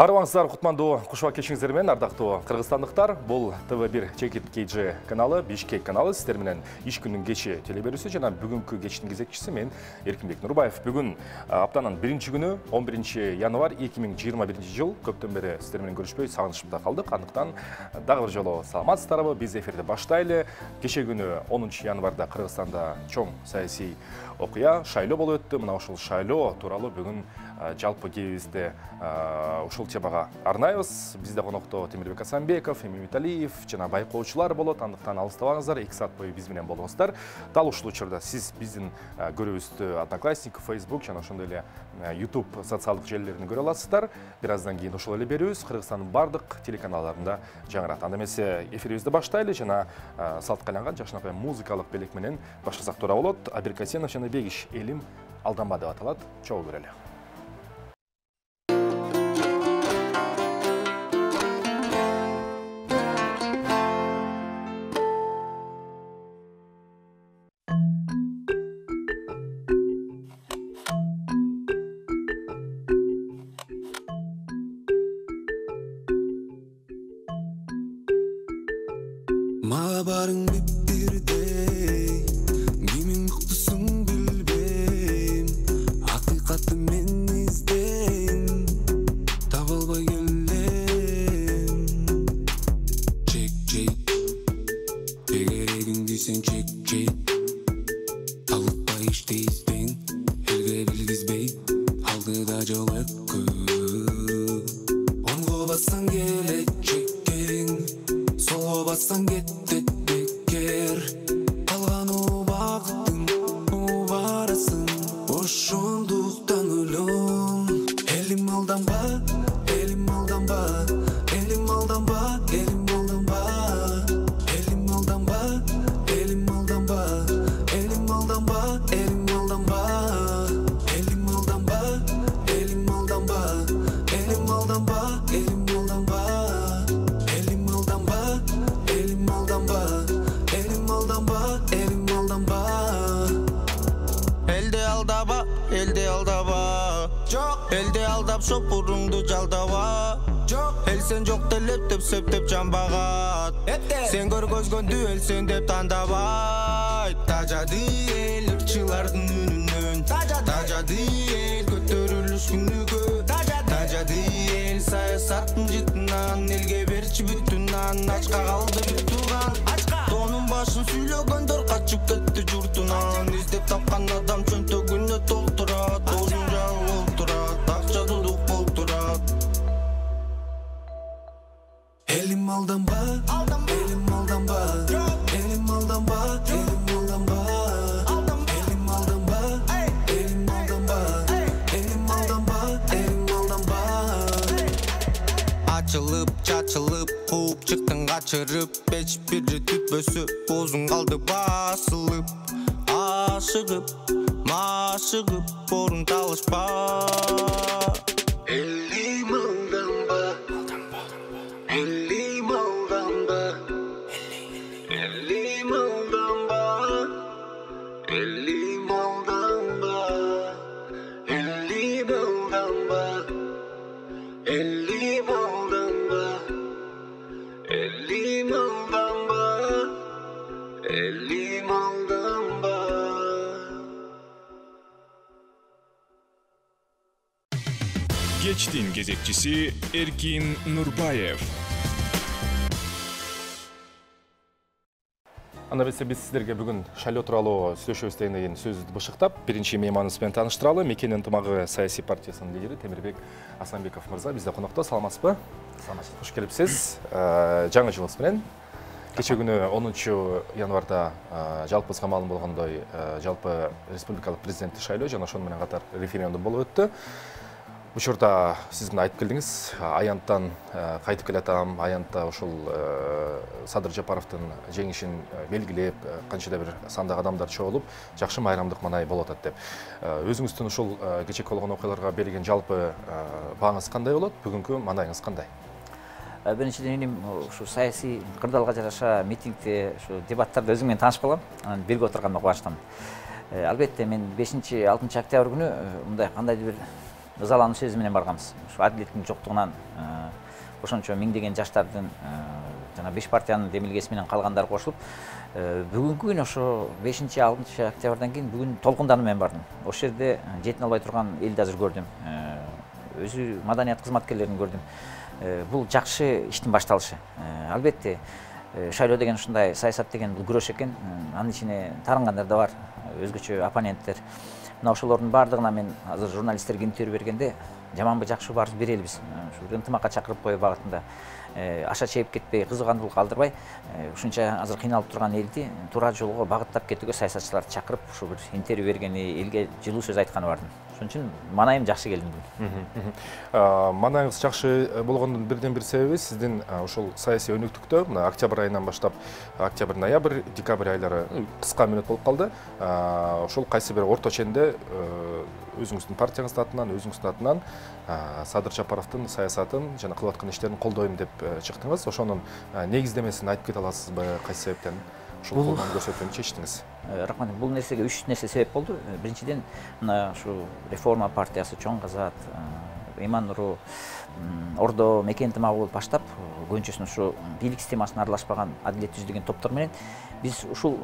Арваңыздар құтманду құшуа кешіңіздермен, ардақту қырғызстандықтар. Бұл ТВ1 Чекит KG каналы, Бишкек каналы сіздерменен еш күннің кеші телеберісі, жана бүгінгі кештің кезекшісі мен Еркінбек Нұрбаев. Бүгін аптаның бірінші күні, 11 январь 2021 жыл, көптен бері сіздерменен көрішпей сағынышымда қалдық. Андықтан дағы бір жолы саламатсыздарбы, біз эфирді баштайлы. Кеше күні 10 январда Қырғызстанда чоң саяси окуя, шайлоо болуп өтті. Мына ушул шайлоо тууралуу бүгүн жалпы кебизде ушул темага арнайбыз. Бизде конокто Темирбек Асанбеков, Эмин Виталиев жана байкоочулар болот. Андыктан алыстабаңыздар, 2 саат бою биз менен болуңуздар. Дал ушул учурда сиз биздин көрүүбүздү Одноклассник, Facebook жана ошондой эле YouTube социалдык желилеринен көрө аласыздар. Бир аздан кийин ошол эле берүүбүз Кыргызстандын бардык телеканалдарында жаңырат. Анда эмесе эфирибизди баштайлы жана салтка айланган жакшынакай музыкалык белек менен баштасак туура болот. Абир Касенов жана Бегиш Элим алданба деп аталат. Чогуу көрөлү. Elde aldap şopurungdu caldaba. El sen çok delep tep söp cambagat. Sen gör gözgöndü el sen dep tandabay. Tacadı el ırkçılardın önünden. Tacadı el götörülüş günlügü. Tacadı el sayasattın jıtынан. Elge berçi bütünden. Açka kaldı bir tuğan. Tonun başın süylögöndür kaçıp ketti jurtundan. İzdep tapkan adam çöntөгүнө толтурат. Озунжа олтурат. Акча тудук болтурат. Elim aldanba, elim aldanba, elim aldanba, elim aldanba, elim aldanba, elim aldanba, elim aldanba, elim aldanba. Açılıp çaçılıp kuup çıktın kaçırıp hiçbiri tütbösü bozun kaldı basılıp aşıgıp maşıgıp borun talışpa. Elim aldanba, elim aldanba, elim aldanba, elim aldanba, elim aldanba, elim aldanba, elim aldanba, elim aldanba. Geçtin gezekçisi Erkin Nurbayev. Анда біз сіздерге бүгін шайлоо тууралуу сүйлөшөбүз деген сөздү бышыктап, биринчи мейманыбыз менен тааныштыралы. Мекен ынтымагы саясий партиясынын лидери Темирбек Асанбеков мырза бизде конокто. Саламатсызбы? Саламатсыз. Кош келипсиз. Жаңы жылыңыз менен. Кече күнү 10 январда жалпыбызга маалым болгондой жалпы республикалык президенттик шайлоо жана ошону менен катар референдум болуп өттү. Учурда сиз мына айтып келдиңиз, аянттан кайтып келатам, аянтта ушул Садыр Жапаровдун жеңишин белгилеп, канчада бир сандагы адамдар чогулуп, жакшы майрамдык манай болот деп. Өзүңүздүн ушул кечеки болгон окуяларга берилген жалпы бааңыз кандай болот? Бүгүнкү мандайыңыз кандай? Биринчиден менин ушу саясий кырдаалга жараша митингде, ушу дебаттарда өзүм менен таанышып калгам. Анан бирге отурганга кубанычтамын. Албетте мен 5-6 октябрь күнү мындай кандайдыр бир ызалануу сезими менен барганбыз. Ушу адилеттин жоктугунан ошончо миңдеген жаштардын жана 5 партиянын демилгеси менен калгандары кошулуп, бүгүнкү күн ошо 5-6 октябрдан кийин бүгүн толкундануу менен бардым. Ошол жерде жетине албай турган элди азыр көрдүм. Өзү маданият кызматкерлерин көрдүм. Бул жакшы иштин башталышы. Албетте, шайлоо деген ушундай, саясат деген бул күрөш экен. Анын ичине тарынгандар да бар, өзгөчө оппоненттер. Мына ошолордун баардыгына мен азыр журналисттерге интервью бергенде жаманбы жакшы баарыбыз бир элбиз. Ушу ынтымакка чакырып коюу багытында аша чейип кетпей, кызыгандуулук калтырбай, ушунча азыр кыйналып турган элди туура жолго багыттап кетүүгө саясатчыларды чакырып, ушу бир интервью бергени, элге жылуу сөз айтканы бардым. Ошон үчүн маанайым жакшы келдим. Маанайыңыз жакшы болгондун бирден бир себеби сиздин ошол саясий өнүктүктө мына октябрь айынан баштап октябрь, ноябрь, декабрь айлары кыска мөөнөт болуп калды. Ошол кайсы бир орто ченде өзүңүздүн партияңыздын атынан, өзүңүздүн атынан Садыр Жапаровдун саясатын жана кылып аткан иштерин колдойм деп чыктыңыз. Ошонун негиздемесин айтып кете аласызбы? Кайсы себептен ушул колдонуу көрсөтүүнү чечтиңиз? Рахмат. Бул нерсеге 3 нерсе себеп болду. Биринчиден, мына ушу Реформа партиясы, Чоң Казат, Иман Нуру, Ордо, Мекен ынтымагы болуп баштап, көбүнчөсүн ушу бийлик системасына аралашпаган адилет түзүлгөн топтор менен биз ушул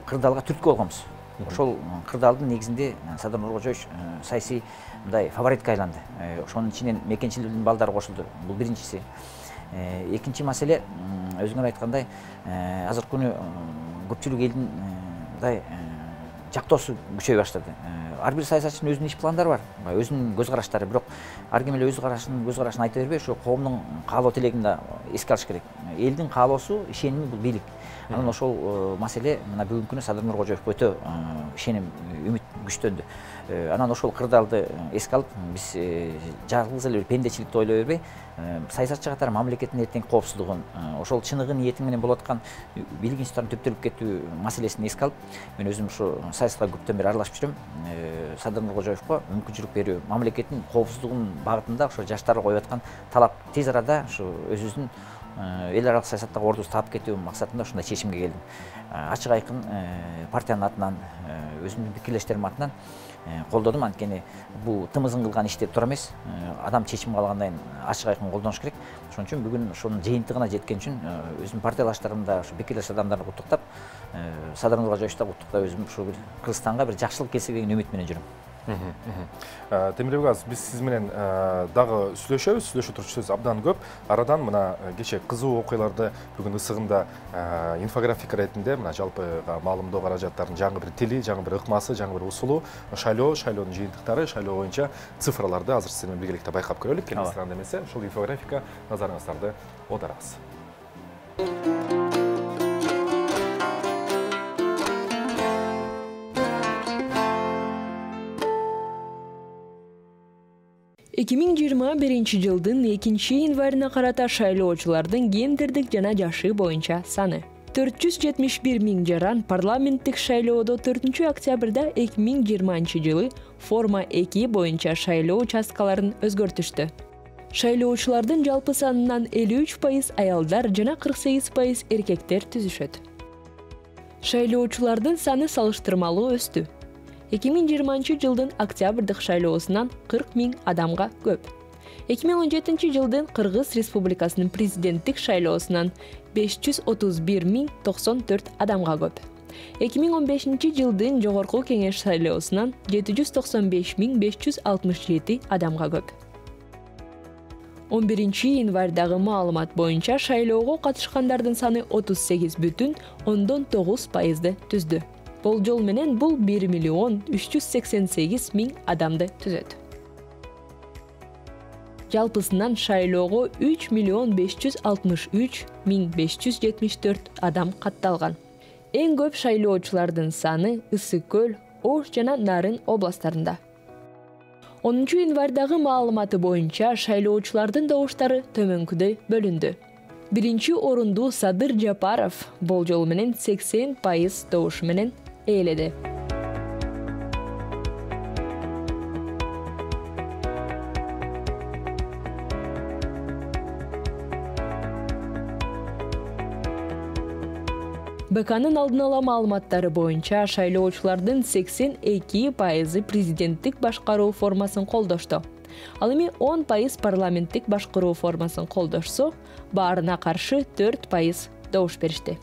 кырдаалга түрткү болгонбуз. Ошол кырдаалдын негизинде Садыр Нуркожоевич саясий мындай фаворитке айланды. Ошонун ичинен мекенчиликтин балдары кошулду. Бул биринчиси. Экинчи маселе, өзүңөр айткандай, азыркы күнү көпчүлүк элдин мындай жактоосу күчөй баштады. Ар бир саясатчынын өзүнүн иш пландары бар, өзүнүн көз караштары, бирок ар ким эле өз карашын айта бербей, ошо коомдун каалоо тилегин да эске алыш керек. Элдин каалоосу, ишеними бул бийлик. Анан ошол маселе мына бүгүнкү күнү Садыр Нуркожоевке өтө ишеним, үмүт күчтөндү. Анан ошол кырдаалды эске алып, биз жалгыз эле пендечиликти ойлой бербей, саясатчы катары мамлекеттин эртеңки коопсуздугун, ошол чыныгы ниетиң менен болуп аткан бийлик институттарын төптөлүп кетүү маселесин эске алып, мен өзүм ушу саясатка көптөн бери аралашып жүрөм. Садыр Нуркожоевко мүмкүнчүлүк берүү, мамлекеттин коопсуздугунун багытында ошо жаштарга коюп аткан талап тез арада ушу өзүбүздүн эл аралык саясаттагы ордубузду таап кетүү максатында ушундай чечимге келдим. Ачык айкын партиянын атынан, өзүмдүн пикирлештеримдин атынан колдодум. Анткени бул тымызын кылган иш деп тура эмес, адам чечим калгандан кийин ачык айкын колдонуш керек. Ошон үчүн бүгүн ошонун жыйынтыгына жеткен үчүн өзүмдүн партиялаштарымды да, ушу пикирлеш адамдарды куттуктап, Садыр Нуркожоевичти куттуктап, өзүм ушу бир Кыргызстанга бир жакшылык келсе деген үмүт менен жүрөм. Темирбек Аз, биз сиз менен дагы сүйлөшө турчубуз абдан көп. Арадан мына кече кызуу окуяларды бүгүн ысыгында инфографика ретинде мына жалпыга маалымдоо каражаттарынын жаңы бир тили, жаңы бир ыкмасы, жаңы бир усулу, шайлоонун жыйынтыктары, шайлоо боюнча цифрларды азыр сиз менен биргеликте байкап көрөлүк. Келесиңер демесе, ушул инфографика назарыңыздарды аударабыз. жылдын 2 январына карата шайлоочулардын гендердик жана жашы боюнча саны 471 миң жаран парламенттик шайлоодо 4 октябрда 2020 жылы форма 2 боюнча шайлоо участкаларын өзгөртүштү. Шайлоочулардын жалпы санынан 53% аялдар жана 48% эркектер түзүшөт. Шайлоочулардын саны салыштырмалуу өстү. 2020 жылдын октябрдык шайлоосунан 40 миң адамга көп. 2017 жылдын Кыргыз Республикасынын президенттик шайлоосунан 531 миң 94 адамга көп. 2015 жылдын Жогорку Кеңеш шайлоосунан 795 миң 567 адамга көп. 11 январдагы маалымат боюнча шайлоого катышкандардын саны 38,9% түздү. Болжол менен бул 1 миллион 388 миң адамды түзөт. Жалпысынан шайлоого 3 миллион 563 миң 574 адам катталган. Эң көп шайлоочулардын саны Ысык Көл, Ош жана Нарын областтарында. 10 январдагы маалыматы боюнча шайлоочулардын добуштары төмөнкүдөй бөлүндү. Биринчи орунду Садыр Жапаров болжол менен 80% добуш менен ээледи. БКнын алдын ала маалыматтары боюнча шайлоочулардын 82% президенттик башкаруу формасын колдошту. Ал эми 10% парламенттик башкаруу формасын колдошсо, баарына каршы 4% добуш беришти.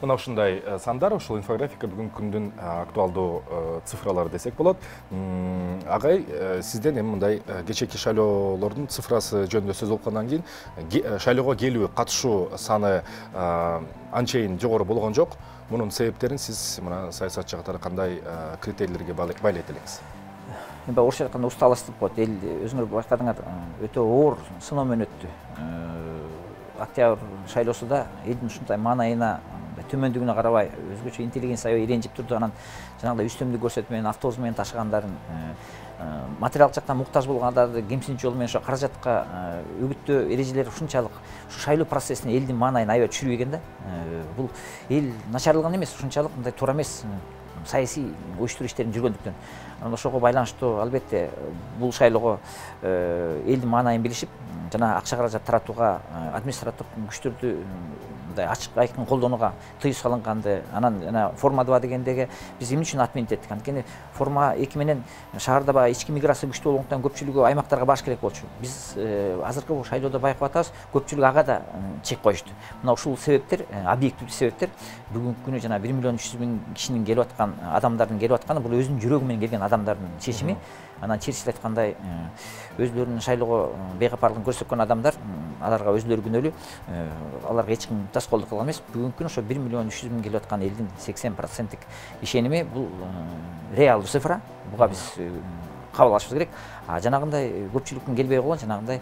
Мына ушундай сандар, ушул инфографика бүгүнкү күндүн актуалдуу цифралары десек болот. Агай, сизден эми мындай кечээки шайлоолордун цифрасы жөнүндө сөз болгондон кийин шайлоого келүү, катышуу саны анчейин жогору болгон жок. Мунун себептерин сиз мына саясатчы катары кандай критерийлерге байлайт элеңиз? Орусча айтканда усталыштык болот. Эл өзүңөр байкадыңар, өтө оор сыноо менен өттү. Октябрь шайлоосунда элдин ушундай маанайына төмөндүгүнө карабай өзгөчө интеллигенция аябай иренжип турду. Анан жанагындай үстөмдүк көрсөтүп менен автобус менен ташыгандарын, материалдык жактан муктаж болгондарды кемсинчи жол менен ошо каражатка үгүттөө эрежелер ушунчалык шайлоо процессине элдин маанайын аябай түшүрбөйгөн да. Бул эл начарлыгын эмес, ушунчалык мындай туура эмес саясий уюштуруу иштерин жүргөндүктөн. Анан ошого байланыштуу албетте бул шайлоого элдин маанайын билишип, жана акча каражат таратууга административдик күчтөрдү мындай ачык айкын колдонууга тыюу салынганды, анан жана форма 2 дегендеги биз эмне үчүн отменить эттик? Анткени форма 2 менен шаарда баягы ички миграция күчтүү болгондуктан көпчүлүгү аймактарга барыш керек болчу. Биз азыркы бул шайлоодо байкап атабыз, көпчүлүк ага да чек коюшту. Мына ушул себептер, объективдүү себептер бүгүнкү күнү жана 1 миллион 300 миң кишинин келип аткан, адамдардын келип атканы бул өзүнүн жүрөгү менен келген адамдардын чечими. Анан чечилип айткандай өзлөрүнүн шайлоого бейкапарлыгын көрсөткөн адамдар, аларга өзлөрү күнөөлүү, аларга эч ким тоскоолдук кылган эмес. Бүгүнкү күнү ошо 1 миллион 300 миң келип аткан элдин 80% ишеними бул реалдуу цифра. Буга биз кабыл алышыбыз керек. Жанагындай көпчүлүктүн келбей койгон, жанагындай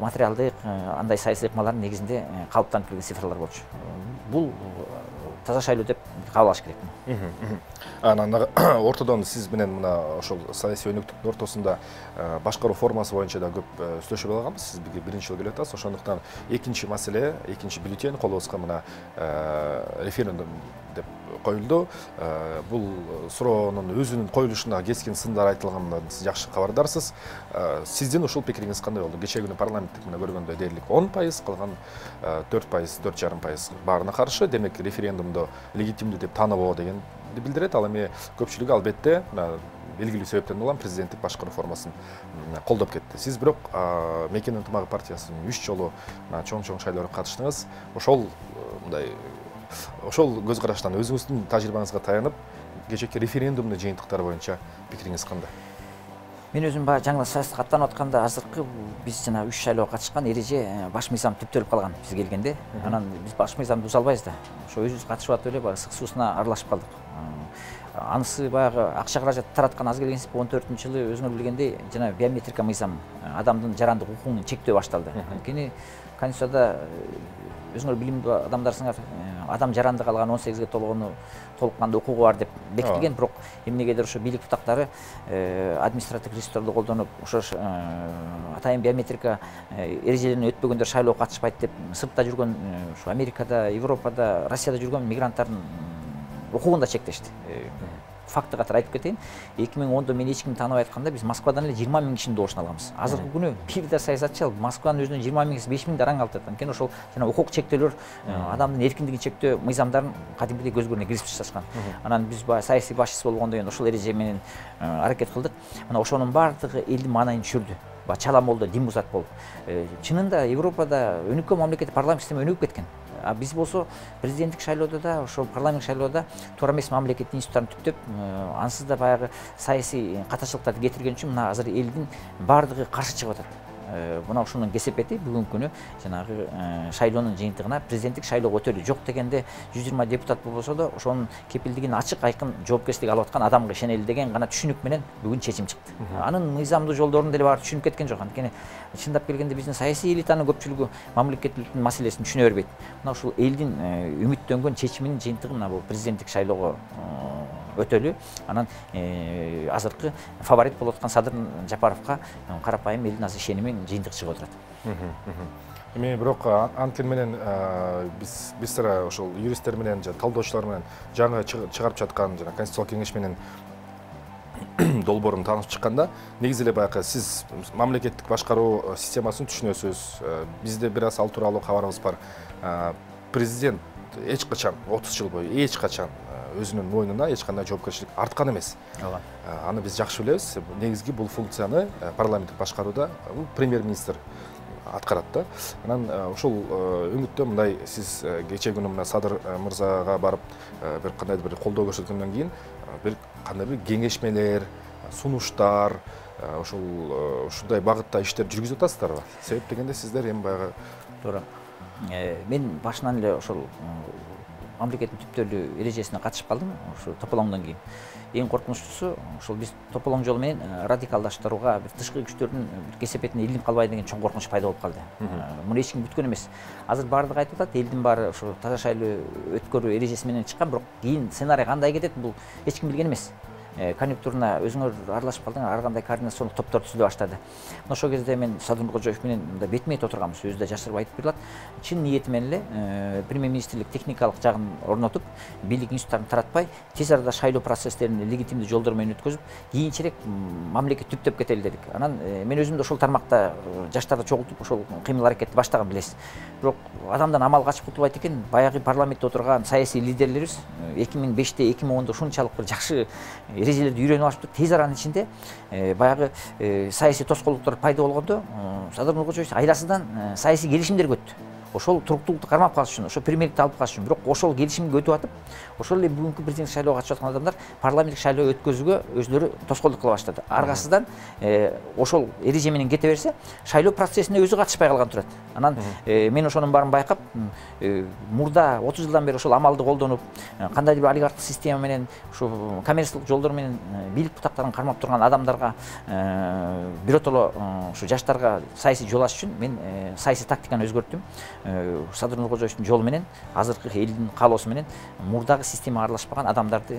материалдык, андай саясий ыкмалардын негизинде калыптанып келген цифралар болчу. Бул таза шайлоо деп кабыл алыш керек. Анан ортодон сиз менен мына ошол саясий өнөктүктүн ортосунда башкаруу формасы боюнча да көп сүйлөшүп алганбыз. Сиз биринчи жолу келип атасыз. Ошондуктан экинчи маселе, экинчи бюллетень колубузга мына референдум деп коюлду. Бул суроонун өзүнүн коюлушуна кескин сындар айтылганынан сиз жакшы кабардарсыз. Сиздин ушул пикириңиз кандай болду? Кечээ күнү парламенттик мына көргөндө дээрлик 10%, калган 4%, 4,5% баарына каршы. Демек референдумду легитимдүү деп тааныбоо деген билдирет. Ал эми көпчүлүк албетте белгилүү себептен улам президенттик башкаруу формасын колдоп кетти. Сиз бирок Мекен ынтымагы партиясынын 3 жолу чоң шайлоого катыштыңыз. Ошол көз караштан өзүңүздүн тажрыйбаңызга таянып, кечээки референдумдун жыйынтыктары боюнча пикириңиз кандай? Мен өзүм жаңы саясатка аттанып атканда азыркы биз жана 3 шайлоого катышкан эреже баш мыйзам түптөлүп калган биз келгенде. Анан биз баш мыйзамды буза албайбыз да. Ошо өзүбүз катышып атып эле баягы сык суусуна аралашып калдык. Анысы баягы акча каражат тараткан аз келгенсип 14-жылы өзүңөр билгендей жана биометрика мыйзам адамдын жарандык укугун чектөө башталды. Анткени Конституцияда өзүңөр билимдүү адамдарсыңар, адам жарандык алган 18-ге толгону толукканда укугу бар деп бекитилген, бирок эмнегедир ошо бийлик бутактары административдик ресурстарды колдонуп, ошо атайын биометрика эрежелерин өтпөгөндөр шайлоого катышпайт деп сыртта жүргөн, ошо Америкада, Европада, Россияда жүргөн мигранттардын укугун да чектешти. Факты катары айтып кетейин. 2010-да мен эч ким тааныбай айтканда биз Москвадан эле 20 миң кишинин добушун алганбыз. Азыркы күнү бир да саясатчы Москванын өзүнөн 20 миң, 5 миңди араң алып жатат. Анткени ошол жана укук чектөөлөр, адамдын эркиндигин чектөө мыйзамдарын кадимгидей көзгөрүнө киргизип ташташкан. Анан биз саясий башчысы болгондон кийин ошол эреже менен аракет кылдык. Мына ошонун баардыгы элдин маанайын түшүрдү. Чалам болду, дим бузат болуп. Чынында Европада өнүккөн мамлекет парламент система өнүгүп кеткен. Биз болсо президенттик шайлоодо да, ошо парламенттик шайлоодо туура эмес мамлекеттин институттарын түптөп, ансыз да баягы саясий катачылыктарды кетирген үчүн мына азыр элдин баардыгы каршы чыгып атат. Мына ушунун кесепети бүгүнкү күнү жанагы шайлоонун жыйынтыгына президенттик шайлоого өтөлү жок дегенде 120 депутат болбосо да ошонун кепилдигин ачык айкын жоопкерчилик алып аткан адамга ишенели деген гана түшүнүк менен бүгүн чечим чыкты. Анын мыйзамдуу жолдорун деле баары түшүнүп кеткен жок. Анткени чындап келгенде биздин саясий элитанын көпчүлүгү мамлекеттүүлүктүн маселесин түшүнө бербейт. Мына ушул элдин үмүттөнгөн чечиминин жыйынтыгы мына бул президенттик шайлоого өтөлү. Анан азыркы фаворит болуп аткан Садыр Жапаровго карапайым элдин азыр ишенимин жыйынтыгы чыгып отурат. Эми бирок анткени менен биз ошол юристтер менен жана талдоочулар менен жаңы чыгарып жаткан жана Конституциялык кеңеш менен долбоорун таанып чыкканда негизи эле баягы сиз мамлекеттик башкаруу системасын түшүнөсүз. Бизде бир аз ал тууралуу кабарыбыз бар. Президент эч качан 30 жыл бою эч качан өзүнүн мойнуна эч кандай жоопкерчилик арткан эмес. Аны биз жакшы билебиз. Негизги бул функцияны парламенттик башкарууда премьер-министр аткарат да. Анан ушул өңүттө мындай сиз кече күнү мына Садыр мырзага барып бир кандайдыр бир колдоо көрсөткөндөн кийин бир кандай бир кеңешмелер, сунуштар, ушундай багытта иштер жүргүзүп атасыздарбы? Себеп дегенде сиздер эми баягы туура. Мен башынан эле ошол мамлекеттин түптөлүү эрежесине катышып калдым, ушу тополоңдон кийин. Эң коркунучтуусу ошол биз тополоң жолу менен радикалдаштырууга, бир тышкы күчтөрдүн кесепетине илинип калбай деген чоң коркунуч пайда болуп калды. Муну эч ким бүткөн эмес. Азыр баардыгы айтып атат, элдин баары ошо таза шайлоо өткөрүү эрежеси менен чыккан, бирок кийин сценарий кандай кетет, бул эч ким билген эмес. Конъюнктуруна өзүңөр аралашып калдыңар, ар кандай координациондук топтор түзүлө баштады. Ошол кезде мен Садыр Нуркожоев менен мындай бетме-бет отурганбыз, өзү да жашырып айтып берилат. Чын ниети менен эле премьер-министрлик техникалык жагын орнотуп, бийлик институттарын таратпай, тез арада шайлоо процесстерин легитимдүү жолдор менен өткөзүп, кийинчерээк мамлекет түптөп кетели дедик. Анан мен өзүм да ошол тармакта жаштарды чогултуп, ошол кыймыл аракетти баштаган билесиз. Бирок адамдан амал качып кутулбайт экен. Баягы парламентте отурган саясий лидерлерибиз 2005-те, 2010-да ушунчалык бир жакшы эрежелерди үйрөнүп алышыптыр. Тез аранын ичинде баягы саясий тоскоолдуктар пайда болгондо Садыр Нуркожоев айласынан саясий келишимдерге өттү. Ошол туруктуулукту кармап калыш үчүн, ошол премьерликти алып калыш үчүн. Бирок ошол келишимге өтүп атып, ошол эле бүгүнкү президенттик шайлоого катышып аткан адамдар парламенттик шайлоо өткөзүүгө өзлөрү тоскоолдук кыла баштады. Аргасынан ошол эреже менен кете берсе, шайлоо процессине өзү катышпай калган турат. Анан мен ошонун баарын байкап, мурда 30 жылдан бери ошол амалды колдонуп, кандайдыр бир олигархтык система менен, ушу коммерциялык жолдор менен бийлик бутактарын кармап турган адамдарга, биротоло ушу жаштарга саясий жол ачыш үчүн мен саясий тактиканы өзгөрттүм. Садыр Нуркожоевдун жолу менен, азыркы элдин каалоосу менен мурдагы системага аралашпаган адамдарды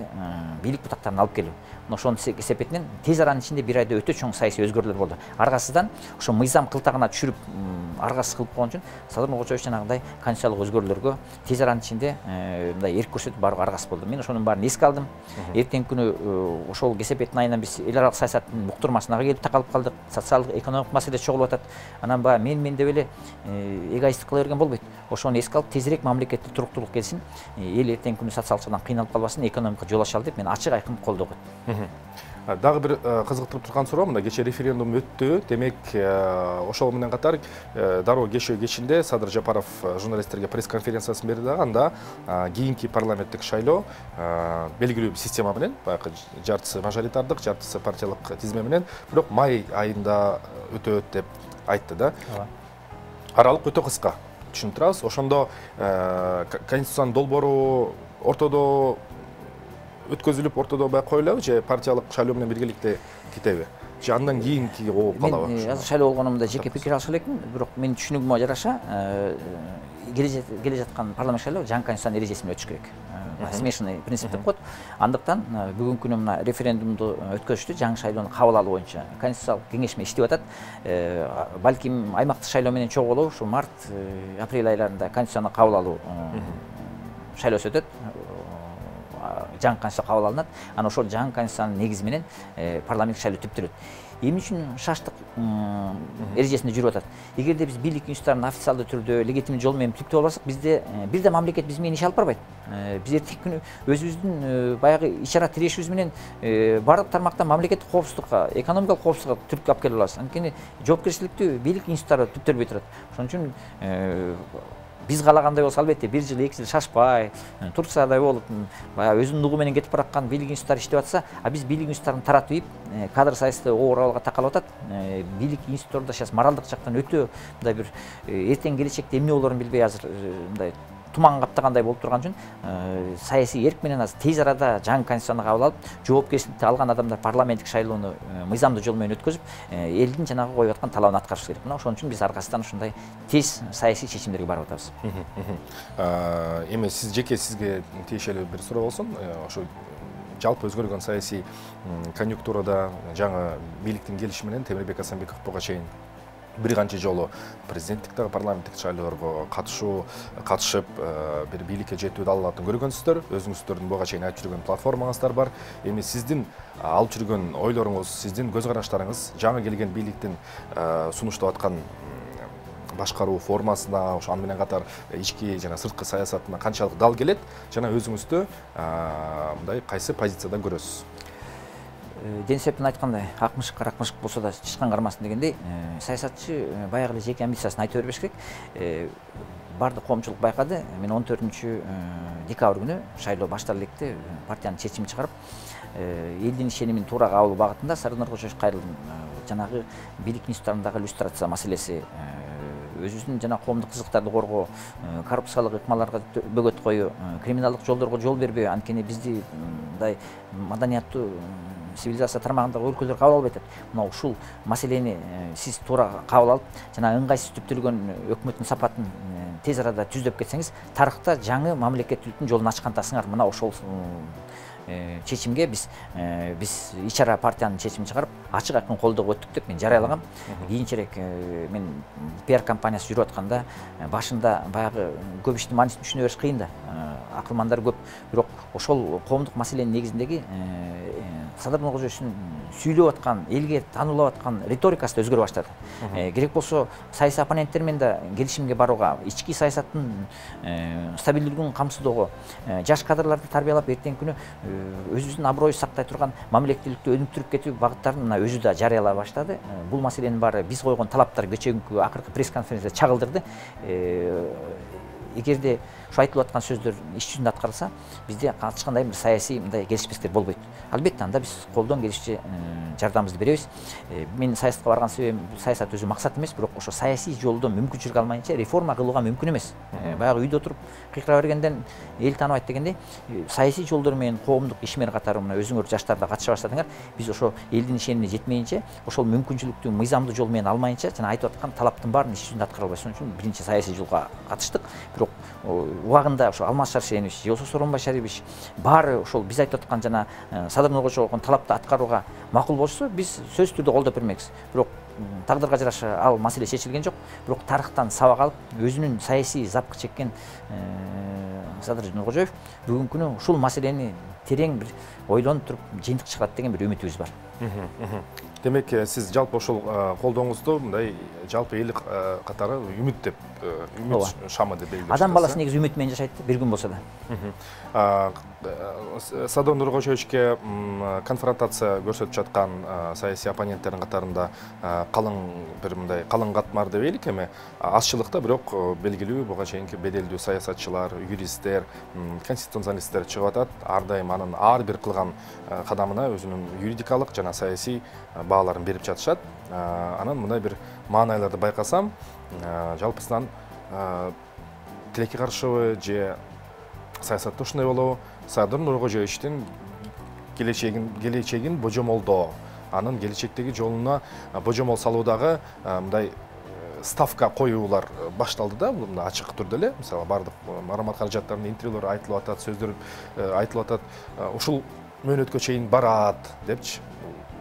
бийлик бутактарына алып келүү. Ошонун кесепетинен тез аранын ичинде бир айда өтө чоң саясий өзгөрүүлөр болду. Аргасынан ошо мыйзам кылтагына түшүрүп аргасыз кылып койгон үчүн Садыр Нуркожоев жанагындай конституциялык өзгөрүүлөргө тез аранын ичинде мындай эрк көрсөтүп барууга аргасыз болду. Мен ошонун баарын эске алдым. Эртеңки күнү ошол кесепеттин айынан биз эл аралык саясаттын буктурмасына келип такалып калдык. Социалдык, экономикалык маселе чогулуп атат. Анан баягы мен деп эле эгоисттик кыла берген болбойт. Ошону эске алып тезирээк мамлекетте туруктуулук келсин, эл эртеңки күнү социалдык жактан кыйналып калбасын, экономика жол ачалы деп мен ачык айкын колдоо койдум. Дагы бир кызыктырып турган суроо, мына кече референдум өттү. Демек, ошол менен катар дароо кечээ кечинде Садыр Жапаров журналисттерге пресс-конференциясын берди дагы, анда кийинки парламенттик шайлоо белгилүү бир система менен, баягы жартысы мажоритардык, жартысы партиялык тизме менен, бирок май айында өтөт деп айтты да. Аралык өтө кыска. Түшүнүп турабыз. Ошондо конституциянын долбоору ортодо өткөзүлүп, ортодо бай коюлабы, же партиялык шайлоо менен биргеликте кетеби? Же андан кийинки болуп калабы? Мен азыр шайлоо болгонумда жеке пикир алыш элекмин, бирок менин түшүнүгүмө жараша келе жаткан парламент шайлоо жаңы конституциянын эрежеси менен өтүш керек. Смешанный принцип деп коет. Андыктан бүгүнкү күнү мына референдумду өткөзүштү, жаңы шайлоону кабыл алуу боюнча конституциялык кеңешме иштеп атат. Балким аймактык шайлоо менен чогуу ушу март, апрель айларында конституцияны кабыл алуу шайлоосу өтөт. Жаңы конституция кабыл алынат. Анан ошол жаңы конституциянын негизи менен парламенттик шайлоо түптөлөт. Эмне үчүн шаштык эрежесинде жүрүп атат? Эгерде биз бийлик институттарын официалдуу түрдө легитимдүү жол менен түптөп алсак, бизде бир да мамлекет биз менен иш алып барбайт. Биз эртеңки күнү өзүбүздүн баягы иш-чара тирешибиз менен бардык тармактан мамлекеттик коопсуздукка, экономикалык коопсуздукка түрткү алып келе алабыз. Анткени жоопкерчиликтүү бийлик институттары түптөлбөй турат. Ошон үчүн биз каалагандай болсо, албетте 1 жыл 2 жыл шашпай, Турциядай болуп, баягы өзүнүн нугу менен кетип бараткан бийлик институттары иштеп атса, биз бийлик институттарын таратып, кадр саясаты оор абалга такалып атат. Бийлик институттарда сейчас моралдык жактан өтө мындай бир эртең келечекте эмне болорун билбей азыр мындай туман каптагандай болуп турган үчүн саясий эрк менен азыр тез арада жаңы конституцияны кабыл алып, жоопкерчиликти алган адамдар парламенттик шайлоону мыйзамдуу жол менен өткөзүп, элдин жанагы коюп аткан талабын аткарыш керек. Мына ошон үчүн биз аркасынан ушундай тез саясий чечимдерге барып атабыз. Эми сиз жеке сизге тиешелүү бир суроо болсун. Ошо жалпы өзгөргөн саясий конъюнктурада жаңы бийликтин келиши менен Темирбек Асанбеков буга чейин бир канча жолу президенттиктеги парламенттик шайлоолорго катышып бир бийликке жетүүнү алатын көргөнсүздөр. Өзүңүздөрдүн буга чейин айтып жүргөн платформаңыздар бар. Эми сиздин алып жүргөн ойлоруңуз, сиздин көз караштарыңыз жаңы келген бийликтин сунуштап аткан башкаруу формасына, ошо аны менен катар ички жана сырткы саясатына канчалык дал келет, жана өзүңүздү мындай кайсы позицияда көрөсүз? Ден септен айткандай, акмышык каракмышык болсо да чычкан кармасын дегендей, саясатчы баягы эле жеке амбициясын айта бербеш керек. Бардык коомчулук байкады. Мен 14-декабрь күнү шайлоо баштала электе партиянын чечимин чыгарып, элдин ишенимин туура кабыл алуу багытында Сардор Нуркожоевич кайрылдым. Жанагы бийлик институттарындагы иллюстрация маселеси, өзүнүн жана коомдук кызыктарды коргоо, коррупциялык ыкмаларга бөгөт коюу, криминалдык жолдорго жол бербөө, анткени бизди мындай маданияттуу цивилизация тармагындагы өлкөлөр кабыл албай атат. Мына ушул маселени сиз туура кабыл алып, жана ыңгайсыз түптөлгөн өкмөттүн сапатын тез арада түздөп кетсеңиз, тарыхта жаңы мамлекеттүүлүктүн жолун ачкантасыңар. Мына ошол чечимге биз ичара партиянын чечимин чыгарып, ачык айкын колдоого өттүк деп мен жарыялагам. Кийинчерээк мен пиар компаниясы жүрүп атканда башында баягы көп иштин маанисин түшүнө бериш кыйын да. Акылмандар көп, бирок ошол коомдук маселенин негизиндеги Садыр Нуркожоевичтин сүйлөп аткан, элге таануулап аткан риторикасы да өзгөрө баштады. Керек болсо саясий оппоненттер менен да келишимге барууга, ички саясаттын стабилдүүлүгүн камсыздоого, жаш кадрларды тарбиялап эртеңки күнү өзүбүздүн аброюбузду сактай турган мамлекеттүүлүктү өнүктүрүп кетүү багыттарын мына өзү да жарыялай баштады. Бул маселенин баары биз койгон талаптар кечээкүнкү акыркы пресс-конференцияда чагылдырды. Эгерде ушу айтылып аткан сөздөр иш жүзүндө аткарылса, бизде ачык кандай бир саясий мындай келишпестик болбойт. Албетте анда биз колдон келишче жардамыбызды беребиз. Мен саясатка барган себебим, бул саясат өзү максат эмес, бирок ошо саясий жолдон мүмкүнчүлүк алмайынча реформа кылууга мүмкүн эмес. Баягы үйдө туруп кыйкыра бергенден эл тааныбайт дегендей, саясий жолдор менен коомдук ишмер катары мына өзүңөр жаштар да катыша баштадыңар. Биз ошо элдин ишенимине жетмейинче, ошол мүмкүнчүлүктү мыйзамдуу жол менен алмайынча, жана айтып аткан талаптын баарын иш жүзүндө аткара албайбыз. Ошон үчүн биринчи саясий жолго катыштык. Бирок убагында ошо Алмаз Шаршенович, Жолсуз Сооронбай Шарипович баары ошол биз айтып аткан жана Садыр Нуркожоевич койгон талапты аткарууга макул болсо, биз сөзсүз түрдө колдоп бермекпиз. Бирок тагдырга жараша ал маселе чечилген жок. Бирок тарыхтан сабак алып, өзүнүн саясий запкы чеккен Садыр Нуркожоев бүгүнкү күнү ушул маселени терең бир ойлонуп туруп жыйынтык чыгарат деген бир үмүтүбүз бар. Демек, сиз жалпы ошол колдооңузду мындай жалпы эл катары үмүт деп, үмүт шамы деп белгилеп. Адам баласы негизи үмүт менен жашайт, бир күн болсо да. Садыр Нуркожоевичке конфронтация көрсөтүп жаткан саясий оппоненттердин катарында калың бир мындай калың катмар деп элек эми азчылыкта, бирок белгилүү буга чейинки беделдүү саясатчылар, юристтер, конституционалисттер чыгып атат. Ар дайым анын ар бир кылган кадамына өзүнүн юридикалык жана саясий бааларын берип жатышат. Анан мындай бир маанайларды байкасам, жалпысынан тилекке каршыбы же саясатта ушундай болобу? Садыр Нуркожоевичтин келечегин божомолдоо, анын келечектеги жолуна божомол салуудагы мындай ставка коюулар башталды да, бул ачык түрдө эле. Мисалы бардык марамат каражаттардын интервьюлору айтылып атат, сөздөр айтылып атат. Ушул мөөнөткө чейин барат депчи,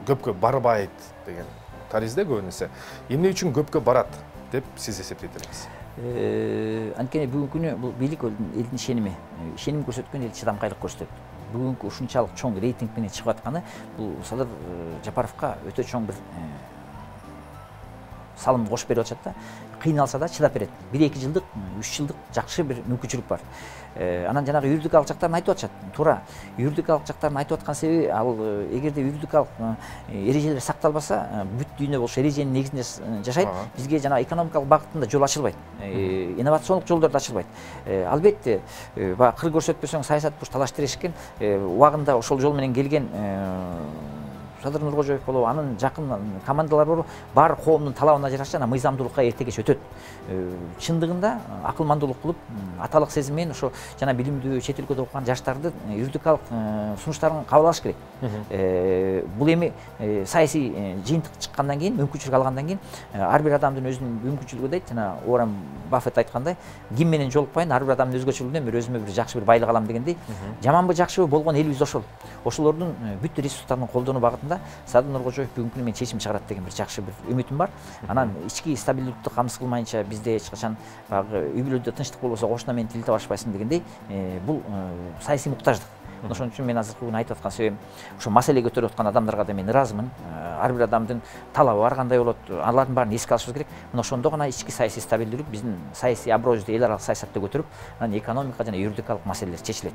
көпкө барбайт деген таризде көбүнесе. Эмне үчүн көпкө барат деп сиз эсептейт элеңиз? Анткени бүгүнкү күнү бул бийлик элдин ишеним көрсөткөн эл чыдамкайлык көрсөтөт. Бүгүнкү ушунчалык чоң рейтинг менен чыгып атканы бул Садыр Жапаровго өтө чоң бир салым кошуп берип атышат да. Кыйналса да чыдап берет. 1-2 жылдык, 3 жылдык жакшы бир мүмкүнчүлүк бар. Анан жанагы юридикалык жактарын айтып атышат. Туура, юридикалык жактарын айтып аткан себеби ал эгерде юридикалык эрежелер сакталбаса, бүт дүйнө болуш эреженин негизинде жашайт. Бизге жана экономикалык багытында жол ачылбайт. Инновациондук жолдор да ачылбайт. Албетте, кыр көрсөтпөсөң саясат буш талаш тирешкен, убагында ошол жол менен келген Садыр Нуркожоев болобу, анын жакын командалар болобу, баары коомдун талабына жараша мыйзамдуулукка эрте кеч өтөт. Чындыгында акылмандуулук кылып, аталык сезим менен ошо жана билимдүү чет өлкөдө окуган жаштарды юридикалык сунуштарын кабыл алыш керек. Бул эми саясий жыйынтык чыккандан кийин, мүмкүнчүлүк алгандан кийин ар бир адамдын өзүнүн мүмкүнчүлүгү дейт, жана Уоррен Баффет айткандай, ким менен жолукпайын, ар бир адамдын өзгөчөлүгүнөн бир өзүмө бир жакшы бир байлык алам дегендей, жаманбы жакшыбы болгон элибиз ошол. Ошолордун бүт ресурстарын колдонуу багытында учурда Садыр Нуркожоев бүгүнкү күнү мен чечим чыгарат деген бир жакшы бир үмүтүм бар. Анан ички стабилдүүлүктү камсыз кылмайынча бизде эч качан баягы үй бүлөдө тынчтык болбосо кошуна менен тил табашпайсың дегендей, бул саясий муктаждык. Ошон үчүн мен азыркы күнү айтып аткан себебим ошо маселе көтөрүп аткан адамдарга да мен ыраазымын. Ар бир адамдын талабы бар, кандай болот, алардын баарын эске алышыбыз керек. Мына ошондо гана ички саясий стабилдүүлүк биздин саясий аброюбузду эл аралык саясатта көтөрүп, анан экономика жана юридикалык маселелер чечилет.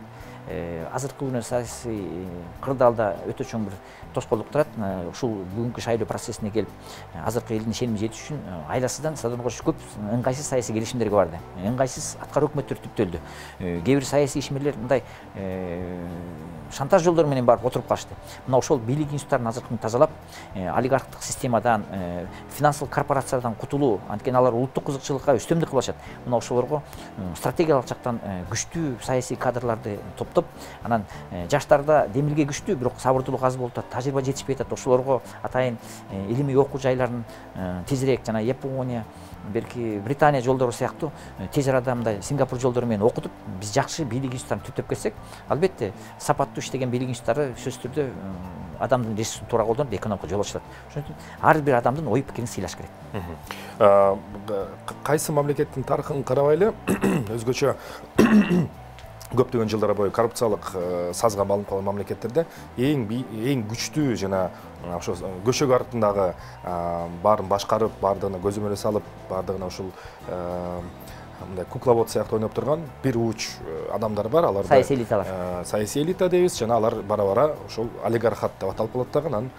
Азыркы күнү саясий кырдаалда өтө чоң бир тоскоолдук турат. Ушул бүгүнкү шайлоо процессине келип, азыркы элдин ишенимине жетиш үчүн айласыдан Садыр Нуркожоев көп ыңгайсыз саясий келишимдерге барды. Ыңгайсыз аткаруу өкмөттөр түптөлдү. Кээ бир саясий ишмерлер мындай шантаж жолдору менен барып отуруп калышты. Мына ошол бийлик институттарын азыркы күнү тазалап, олигархтык системадан, финансылык корпорациялардан кутулуу, анткени алар улуттук кызыкчылыкка үстөмдүк кылышат. Мына ошолорго стратегиялык жактан күчтүү саясий кадрларды топтоп, анан жаштарда демилге күчтүү, бирок сабырдуулук аз болуп атат, тажрыйба жетишпей атат. Ошолорго атайын илимий окуу жайларын тезирээк жана Япония, белки Британия жолдору сыяктуу тез арада мындай Сингапур жолдору менен окутуп, биз жакшы бийлик институттарын түптөп келсек, албетте сапаттуу иштеген бийлик институттары сөзсүз түрдө адамдын ресурсун туура колдонуп, экономикага жол ачылат. Ошон үчүн ар бир адамдын ой пикирин сыйлаш керек. Кайсы мамлекеттин тарыхын карабайлы өзгөчө көптөгөн жылдар бою коррупциялык сазга малынып калган мамлекеттерде эң күчтүү жана ошо көчөк артындагы баарын башкарып, баардыгына көзөмөлгө салып, баардыгына ушул мындай кукловод сыяктуу ойноп турган бир уч адамдар бар. Алар саясий элиталар. Саясий элита дейбиз, жана алар бара-бара ошол олигархат деп аталып калат дагы. Анан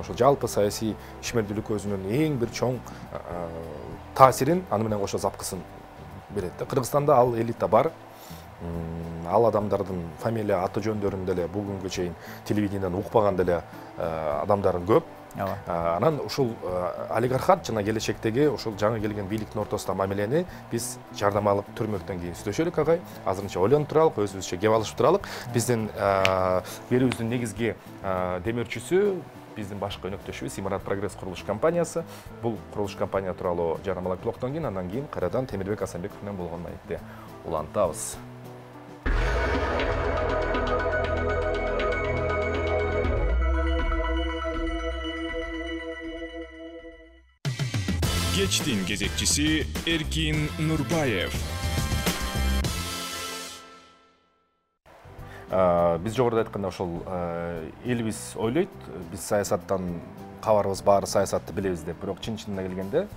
ошол жалпы саясий ишмердүүлүккө өзүнүн эң бир чоң таасирин аны менен кошо запкысын берет. Кыргызстанда ал элита бар. Ал адамдардын фамилия, аты жөндөрүн деле бүгүнгө чейин телевидениеден укпаган деле адамдарын көп. Анан ушул олигархат жана келечектеги ушул жаңы келген бийликтин ортосунда мамилени биз жардамалык түрмөктөн кийин сүйлөшөлүк агай. Азырынча ойлонуп туралык, өзүбүзчө кеп алышып туралык. Биздин берүүбүздүн негизги демөөрчүсү биздин башкы өнөктөшүбүз Имарат Прогресс курулуш компаниясы. Бул курулуш компания тууралуу жарнамалап блоктон кийин андан кийин кайрадан Темирбек Асанбеков менен болгон маекте улантабыз. Кечтин кезекчиси Эркин Нурбаев. Биз жогоруда айтканда ошол элибиз ойлойт, биз саясаттан кабарыбыз бар, саясатты билебиз деп. Бирок чын-чынына келгенде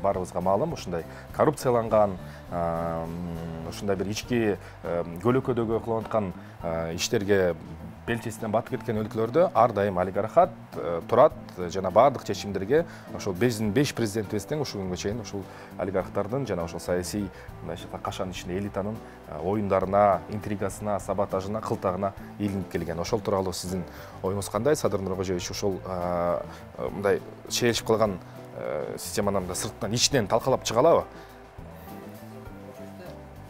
баарыбызга маалым ушундай коррупцияланган, ушундай бир ички көлөкөдөгү кылып аткан иштерге белчесинен батып кеткен өлкөлөрдө ар дайым олигархат турат жана баардык чечимдерге ошол биздин 5 президентибиздин ушул күнгө чейин ушул олигархтардын жана ошол саясий кашанын ичинде элитанын оюндарына, интригасына, саботажына, кылтагына илинип келген. Ошол тууралуу сиздин оюңуз кандай? Садыр Нуркожоевич ошол мындай шээришип калган системаны сырттан, ичинен талкалап чыга алабы?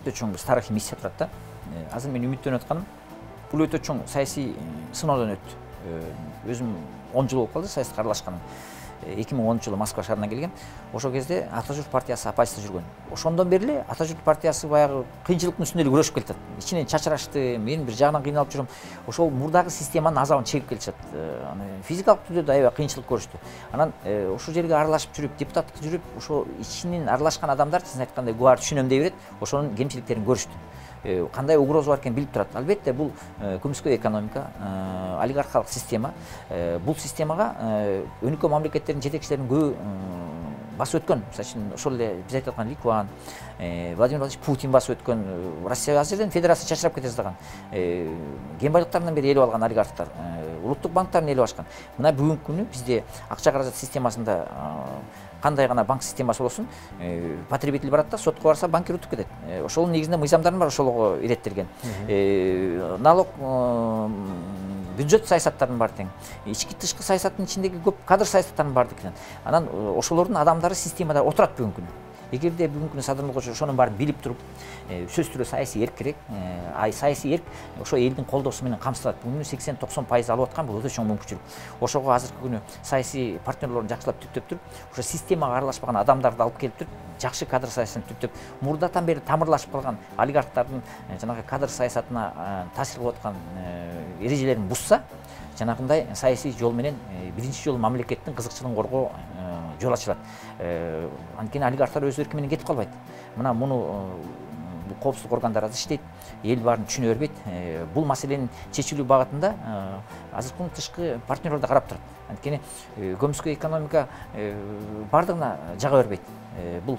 Өтө чоң бир тарыхый миссия турат да. Азыр мен үмүттөнүп атканым, бул өтө чоң саясий сыноодон өттү. Өзүм 10 жыл болуп калды саясатка аралашканым. 2010 жылы Москва шаарына келген. Ошол кезде Атажурт партиясы оппозицияда жүргөн. Ошондон бери эле Атажурт партиясы баягы кыйынчылыктын үстүндө эле күрөшүп келатат. Ичинен чачырашты, мен бир жагынан кыйналып жүрөм. Ошол мурдагы системанын азабын чегип келишет. Аны физикалык түрдө да аябай кыйынчылык көрүштү. Анан ошол жерге аралашып жүрүп, депутаттык жүрүп, ошо ичинен аралашкан адамдар, сиз айткандай, гуар түшүнөм дей берет. Ошонун кемчиликтерин көрүштү. Кандай угроза бар экенин билип турат. Албетте бул көмүскө экономика, олигархалык система. Бул системага өнүккөн мамлекеттердин жетекчилеринин көбү басып өткөн. Мисалы үчүн ошол эле биз айтып аткан Ликуан, Владимир Владимирович Путин басып өткөн. Россия азырден федерация чачырап кете жаздаган. Кен байлыктарынан бери элип алган олигархтар, улуттук банктарын элип алышкан. Мына бүгүнкү күнү бизде акча каражат системасында кандай гана банк системасы болсун, потребитель барат да, сотко барса банкируттук кетет. Ошонун негизинде мыйзамдар бар, ошолго иреттелген. Налог, бюджет саясаттарын бар тең. Ички тышкы саясаттын ичиндеги көп кадр саясаттарын бар экен. Анан ошолордун адамдары системада отурат бүгүнкү күнү. Эгерде бүгүнкү күнү Садыр Нуркожоев ошонун баарын билип туруп, сөзсүз түрдө саясий эрк керек. Саясий эрк ошо элдин колдоосу менен камсыздалат. Бүгүн 80-90% алып аткан бул өтө чоң мүмкүнчүлүк. Ошого азыркы күнү саясий партнерлорун жакшылап түптөп туруп, ошо системага аралашпаган адамдарды алып келип туруп, жакшы кадр саясатын түптөп, мурдатан бери тамырлашып калган олигархтардын жанагы кадр саясатына таасир кылып аткан эрежелерин бузса, жанагындай саясий жол менен биринчи жолу мамлекеттин кызыкчылыгын коргоо жол ачылат. Анткени олигархтар өз эрки менен кетип калбайт. Мына муну коопсуздук органдары азыр иштейт, эл баарын түшүнө бербейт. Бул маселенин чечилүү багытында азыркы тышкы партнерлор да карап турат. Анткени көмүскө экономика бардыгына жага бербейт. Бул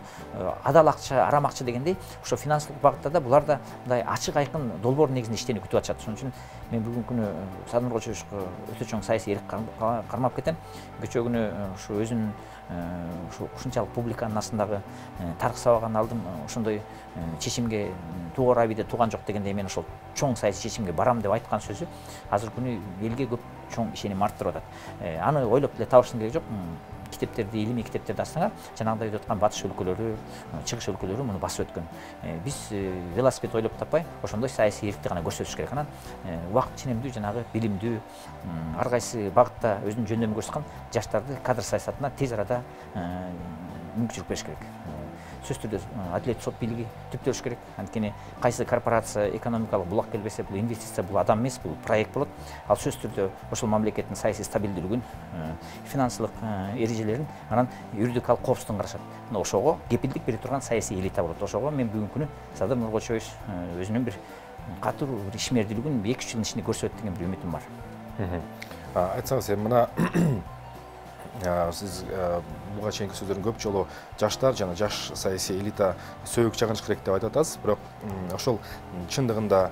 адал акча, арам акча дегендей, ошо финансылык багытта да булар да мындай ачык айкын долбоор негизинде иштени күтүп атышат. Ошон үчүн мен бүгүнкү күнү Садыр Нургочоевичке өтө чоң саясий эрк кармап кетем. Кечээ күнү ушу өзүнүн ушунчалык публиканын астындагы тарых сабагын алдым, ошондой чечимге тугар абийде тууган жок дегендей мен ошол чоң саясий чечимге барам деп айткан сөзү азыркы күнү элге көп чоң ишеним арттырып атат. Аны ойлоп деле табыштын кереги жок. Китептерди, илимий китептерди ачсаңар, жанагындай өтүп аткан батыш өлкөлөрү, чыгыш өлкөлөрү муну басып өткөн. Биз велосипед ойлоп таппай, ошондой саясий эркти гана көрсөтүш керек. Анан убакыт ченемдүү, жанагы билимдүү, ар кайсы багытта өзүнүн жөндөмүн көрсөткөн жаштарды кадр саясатына тез арада мүмкүнчүлүк бериш керек. Сөз түрдө адилет сот бийлиги түптөлүш керек. Анткени кайсы корпорация экономикалык булак келбесе, бул инвестиция, бул адам эмес, бул проект болот. Ал сөз түрдө ошол мамлекеттин саясий стабилдүүлүгүн, финансылык эрежелерин, анан юридикалык коопсуздугун карашат. Ошого кепилдик бере турган саясий элита болот. Ошого мен бүгүнкү күнү Садыр Нургочоевич өзүнүн бир катуу ишмердүүлүгүн 2-3 жылдын ичинде көрсөтөт деген бир үмүтүм бар. Айтсаңыз, мына сиз буга чейинки сөздөрдүн көп жолу жаштар жана жаш саясий элита сөйүк чагыныш керек деп айтып атасыз. Бирок ошол чындыгында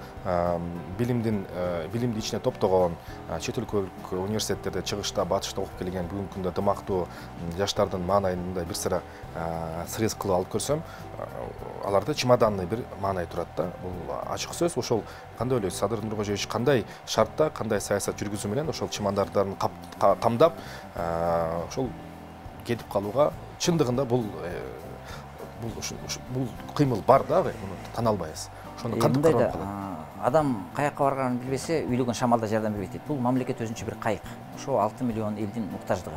билимди ичине топтогон чет өлкөлүк университеттерде чыгышта, батышта окуп келген бүгүнкү күндө дымактуу жаштардын маанайында бир сыра срез кылып алып көрсөм, аларда чемоданный бир маанай турат да. Бул ачык сөз. Ошол кандай ойлойсуз? Садыр Нургожоевич кандай шартта, кандай саясат жүргүзүү менен ошол чемодандардын камдап ошол кетип калууга чындыгында бул кыймыл бар дагы, муну тана албайбыз. Ошону кантип карап калат? Адам каяка барганын билбесе, үйлөгөн шамалда жардам бербейт дейт. Бул мамлекет өзүнчө бир кайык. Ошо 6 миллион элдин муктаждыгы.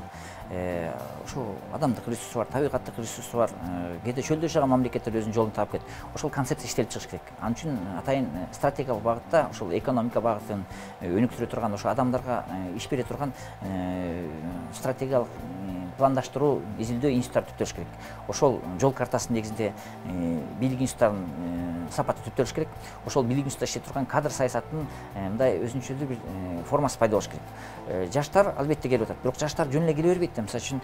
Ошо адамдык ресурсу бар, табигаттык ресурсу бар. Кээде чөлдө жашаган мамлекеттер өзүнүн жолун таап кетет. Ошол концепция иштелип чыгыш керек. Ал үчүн атайын стратегиялык багытта ошол экономика багытын өнүктүрө турган, ошо адамдарга иш бере турган стратегиялык пландаштыруу, изилдөө институттары түптөлүш керек. Ошол жол картасынын негизинде бийлик институттарынын сапаты түптөлүш керек. Ошол бийлик институтта иштеп турган кадр саясатынын мындай өзүнчөлүк бир формасы пайда болуш керек. Жаштар албетте келип атат, бирок жаштар жөн эле келе бербейт. Мисалы үчүн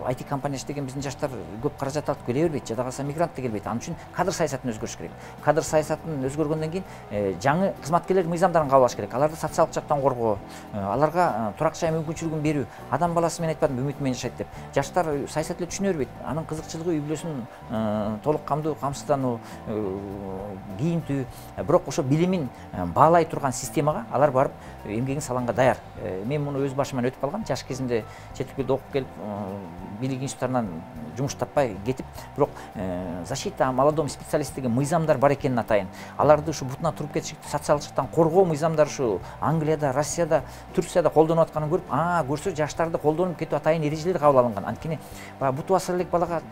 IT компания иштеген биздин жаштар көп каражат алып келе бербейт, жада калса мигрант да келбейт. Ал үчүн кадр саясатын өзгөрүш керек. Кадр саясатын өзгөргөндөн кийин жаңы кызматкерлер мыйзамдарын кабыл алыш керек. Аларды социалдык жактан коргоо, аларга турак жай мүмкүнчүлүгүн берүү. Адам баласы мен айтпадым, үмүт менен жашайт деп. Жаштар саясат эле түшүнө бербейт. Анын кызыкчылыгы үй бүлөсүн толук камдоо, камсыздануу, кийинтүү, бирок ошо билимин баалай турган системага алар барып эмгегин салганга даяр. Мен муну өз башыман өтүп калгам. Жаш кезимде чет элде окуп келип, бийлик институттарынан жумуш таппай кетип, бирок защита молодым специалист деген мыйзамдар бар экенин атайын. Аларды ушу бутуна туруп кетишикти социалдык жактан коргоо мыйзамдары ушу Англияда, Россияда, Турцияда колдонуп атканын көрүп, көрсө жаштарды колдонуп кетип атайын эрежелер кабыл алынган. Анткени буту басар элек балага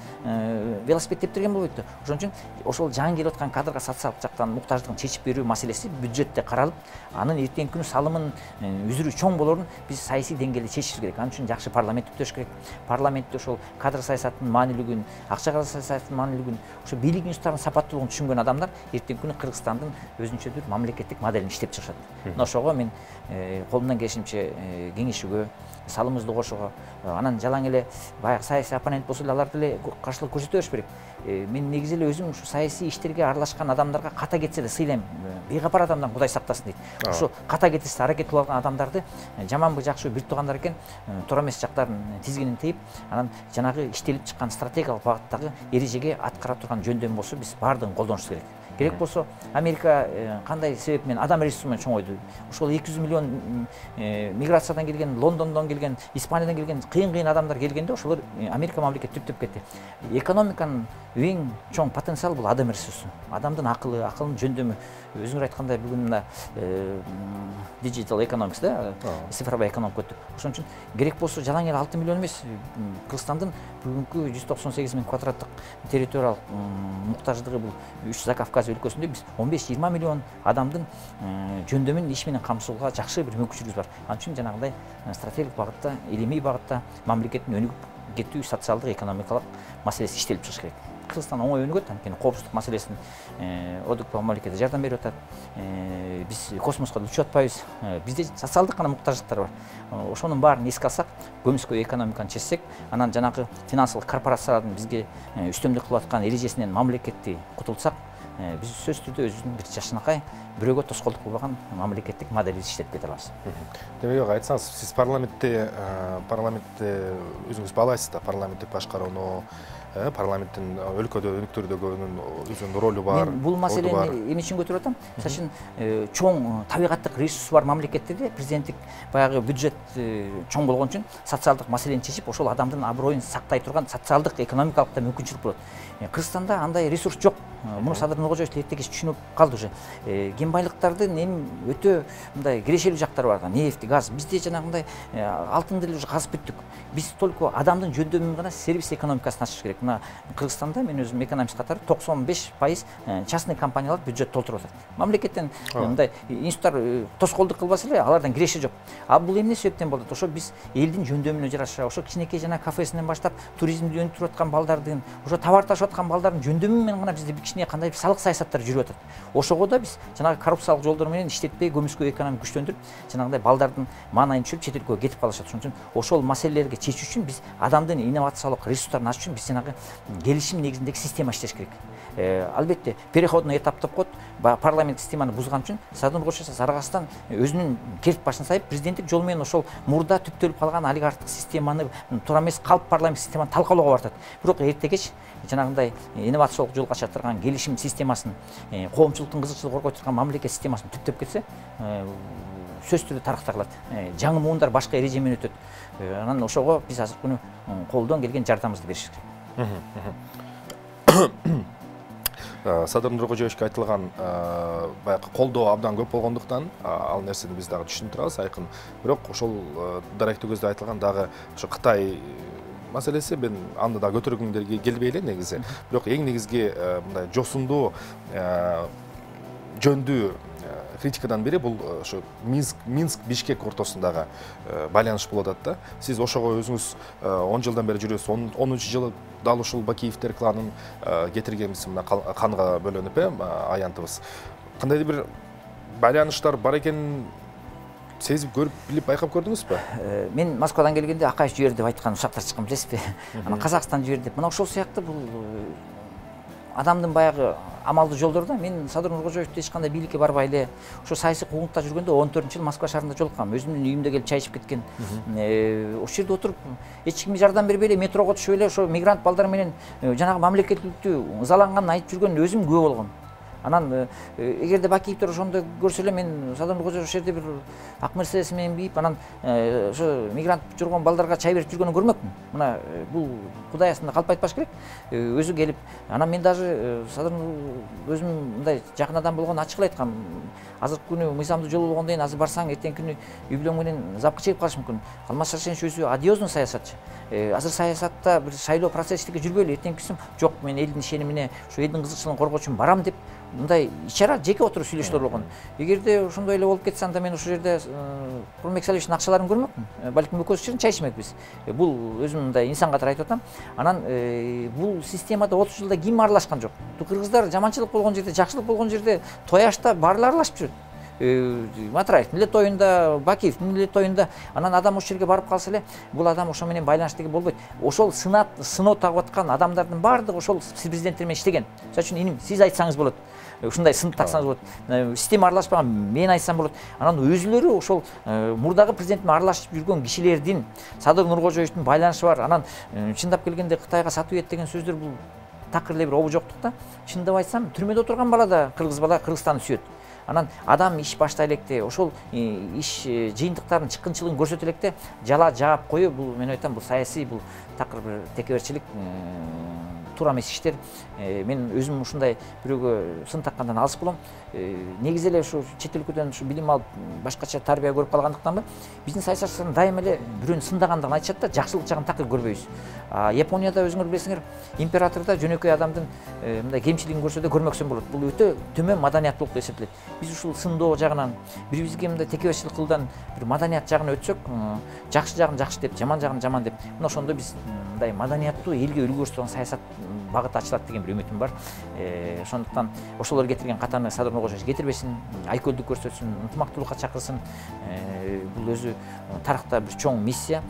велосипед тептирген болбойт да. Ошон үчүн ошол жаңы келип аткан кадрга социалдык жактан муктаждыгын чечип берүү маселеси бюджетте каралып, анын эртеңки күнү салымын үзүрүү чоң болорун биз саясий деңгээлде чечишибиз керек. Анын үчүн жакшы парламент түптөш керек. Парламентте ошол кадр саясатынын маанилүүлүгүн, акча саясатынын маанилүүлүгүн, ошо бийлик институттарынын сапаттуулугун түшүнгөн адамдар эртеңки күнү Кыргызстандын өзүнчө бир мамлекеттик моделин иштеп чыгышат. Ошого мен колумдан келишинче кеңешүүгө, салымыбызды кошууга, анан жалаң эле баягы саясий оппонент болсо эле алар деле каршылык көрсөтө бериш керек. Мен негизи эле өзүм ушу саясий иштерге аралашкан адамдарга ката кетсе да сыйлайм. Бейгапар адамдан Кудай сактасын дейт. Ушу ката кетишсе аракет кылып алган адамдарды жаманбы жакшы бир туугандар экен, туура эмес жактарын тизгинин тейип, анан жанагы иштелип чыккан стратегиялык багыттагы эрежеге аткара турган жөндөм болсо биз баардыгын колдонушубуз керек. Керек болсо Америка кандай себеп менен адам ресурсу менен чоңойду. Ошол 200 миллион миграциядан келген, Лондондон келген, Испаниядан келген кыйын адамдар келгенде ошолор Америка мамлекети түптөп кетти. Экономиканын эң чоң потенциалы бул адам ресурсу. Адамдын акылы, акылынын жөндөмү. Өзүңөр айткандай бүгүн мына digital economics да, цифровой экономика өттүк. Ошон үчүн керек болсо жалаң эле 6 миллион эмес, Кыргызстандын бүгүнкү 198 миң квадраттык территориялык муктаждыгы бул 3 Закавказ Кавказ өлкөсүндө биз 15-20 миллион адамдын жөндөмүн иш менен камсыздоого жакшы бир мүмкүнчүлүгүбүз бар. Ал үчүн жанагындай стратегиялык багытта, илимий багытта мамлекеттин өнүгүп кетүү социалдык экономикалык маселеси иштелип чыгыш керек. Кыргызстан оңой өнүгөт, анткени коопсуздук маселесин ОДКБ мамлекети жардам берип атат. Биз космоско учуп атпайбыз. Бизде социалдык гана муктаждыктар бар. Ошонун баарын эске алсак, көмүскө экономиканы чечсек, анан жанагы финансылык корпорациялардын бизге үстөмдүк кылып аткан эрежесинен мамлекетти кутулсак, биз сөзсүз түрдө өзүбүздүн бир жакшынакай, бирөөгө тоскоолдук кылбаган мамлекеттик моделди иштетип кете алабыз. Демек айтсаңыз, сиз парламентте өзүңүз баалайсыз да, парламенттик башкарууну, парламенттин өлкөдө өнүктүрүүдөгүнүн өзүнүн ролу бар. Мен бул маселени эмне үчүн көтөрүп атам? Мисалы үчүн чоң табигаттык ресурсу бар мамлекеттерде президенттик баягы бюджет чоң болгон үчүн социалдык маселени чечип, ошол адамдын аброюн сактай турган социалдык экономикалык да мүмкүнчүлүк болот. Кыргызстанда андай ресурс жок. Муну Садыр Нуркожоевич эрте кеч түшүнүп калды уже. Кен байлыктардын эми өтө мындай кирешелүү жактары бар. Нефть, газ. Бизде жанагындай алтынды эле уже казып бүттүк. Биз только адамдын жөндөмүн гана сервис экономикасын ачыш керек. Мына Кыргызстанда мен өзүм экономист катары 95% частный компаниялар бюджет толтуруп атат. Мамлекеттен мындай институттар тоскоолдук кылбаса эле алардан киреше жок. А бул эмне себептен болот? Ошо биз элдин жөндөмүнө жараша, ошо кичинекей жана кафесинен баштап туризмди өнүктүрүп аткан балдардын, ошо товар ташып аткан балдардын жөндөмү менен гана бизде кичине кандай бир салык саясаттар жүрүп атат. Ошого да биз жанагы коррупциялык жолдор менен иштетпей көмүскө экономика күчтөндүрүп, жанагындай балдардын маанайын түшүрүп чет өлкөгө кетип калышат. Ошон үчүн ошол маселелерге чечүү үчүн биз адамдын инновациялык ресурстарын ачуу үчүн биз жанагы келишим негизиндеги система иштеш керек. Албетте, переходный этап деп коет. Парламент системаны бузган үчүн Садыр Нуркожоевич аргасынан өзүнүн керт башын сайып, президенттик жол менен ошол мурда түптөлүп калган олигархтык системаны туура эмес калп парламент системаны талкалоого бартат. Бирок эрте кеч жанагындай инновациялык жолго ача турган келишим системасын, коомчулуктун кызыкчылыгын коргой турган мамлекет системасын түптөп кетсе, сөзсүз түрдө тарыхта калат. Жаңы муундар башка эреже менен өтөт. Анан ошого биз азыр күнү колдон келген жардамыбызды беришибиз керек. Садыр Нуркожоевичке айтылган баягы колдоо абдан көп болгондуктан ал нерсени биз дагы түшүнүп турабыз айкын. Бирок ошол даректүү көздө айтылган дагы ошо Кытай маселеси мен аны да көтөргүм келбей эле негизи. Бирок эң негизги мындай жосундуу жөндүү критикадан бири бул ошо Минск-Бишкек ортосундагы байланыш болуп атат да. Сиз ошого өзүңүз 10 жылдан бери жүрөсүз. 10-жылы дал ушул Бакиевдер кланын кетиргенбиз, мына канга бөлөнүп аянтыбыз. Кандайдыр бир байланыштар бар экенин сезип көрүп билип байкап көрдүңүзбү? Мен Москвадан келгенде Акаев жиберди деп айткан ушактар чыккан, билесизби? Анан Казакстан жиберди деп. Мына ошол сыяктуу бул адамдын баягы амалдуу жолдору. Мен Садыр Нуркожоевди эч кандай бийликке барбай эле ошо саясий куугунтта жүргөндө 14-жыл Москва шаарында жолуккам. Өзүмдүн үйүмдө келип чай ичип кеткен. Ошол жерде отуруп эч кимге жардам бербей эле метрого түшүп эле ошо мигрант балдар менен жанагы мамлекеттүүлүктү ызаланганын айтып жүргөн өзүм күбө болгом. Анан эгерде Бакиевдер ошондо көрсө эле мен Садыр Нуркожоевич ошол жерде бир ак мерседес менен бийип, анан ошо мигрант жүргөн балдарга чай берип жүргөнүн көрмөкмүн. Мына бул Кудай астында калп айтпаш керек. Өзү келип, анан мен даже Садыр өзүм мындай жакын адам болгон ачык эле айткам. Азыркы күнү мыйзамдуу жол болгондон кийин азыр барсаң эртеңки күнү үй бүлөң менен запка чегип калышы мүмкүн. Алмаз Шаршенович өзү одиозный саясатчы. Азыр саясатта бир шайлоо процесстиги жүрбөйлү. Эртеңкисин жок, мен элдин ишенимине, ошо элдин кызыкчылыгын коргоо үчүн барам деп мындай ичара жеке отуруп сүйлөшүүлөр болгон. Эгерде ошондой эле болуп кетсе, анда мен ошол жерде Курманбек Салиевичтин акчаларын көрмөкмүн. Балким экөөбүз чай ичмекпиз. Бул өзүм мындай инсан катары айтып атам. Анан бул системада 30 жылда ким аралашкан жок. Кыргыздар жаманчылык болгон жерде, жакшылык болгон жерде тояшта баарлар аралашып жүрөт. Матраевдин эле тоюнда, Бакиевдин эле тоюнда, анан адам ошол жерге барып калса эле, бул адам ошо менен байланыштуу болбойт. Ошол сыноо тагып аткан адамдардын баардыгы ошол президенттер менен иштеген. Мисалы үчүн иним сиз айтсаңыз болот. Ушундай сынып таксаңыз болот. Система аралашпаган мен айтсам болот. Анан өзүлөрү ошол мурдагы президент менен аралашып жүргөн кишилердин Садыр Нуркожоевичтин байланышы бар. Анан чындап келгенде Кытайга сатып ийет деген сөздөр бул такыр эле бир обужоктук да. Чындап айтсам, түрмөдө отурган бала да кыргыз бала Кыргызстанды сүйөт. Анан адам иш баштай электе, ошол иш жыйынтыктардын чыккынчылыгын көрсөтө электе жала жаап коюу, бул мен айтам, бул саясий, бул такыр бир текеберчилик туура эмес иштер. Мен өзүм ушундай бирөөгө сын таккандан алыс болом. Негизи эле ушу чет өлкөдөн ушу билим алып башкача тарбия көрүп калгандыктанбы, биздин саясатчылар дайыма эле бирөөнү сындагандыгын айтышат да, жакшылык жагын такыр көрбөйбүз. Японияда өзүңөр билесиңер, императорда жөнөкөй адамдын мындай кемчилигин көрсө да көрмөксөн болот. Бул өтө төмөн маданияттуулук деп эсептелет. Биз ушул сындоо жагынан, бирибизге мындай текебашчылык кылуудан бир маданият жагына өтсөк, жакшы жагын жакшы деп, жаман жагын жаман деп, мына ошондо биз мындай маданияттуу элге үлгү көрсөтөн саясат багыты ачылат деген бир үмүтүм бар. Ошондуктан ошолор кетирген катарына Садыр Нуркожоевич кетирбесин, айкөлдүк көрсөтсүн, ынтымактуулукка чакырсын. Бул өзү тарыхта бир чоң миссия.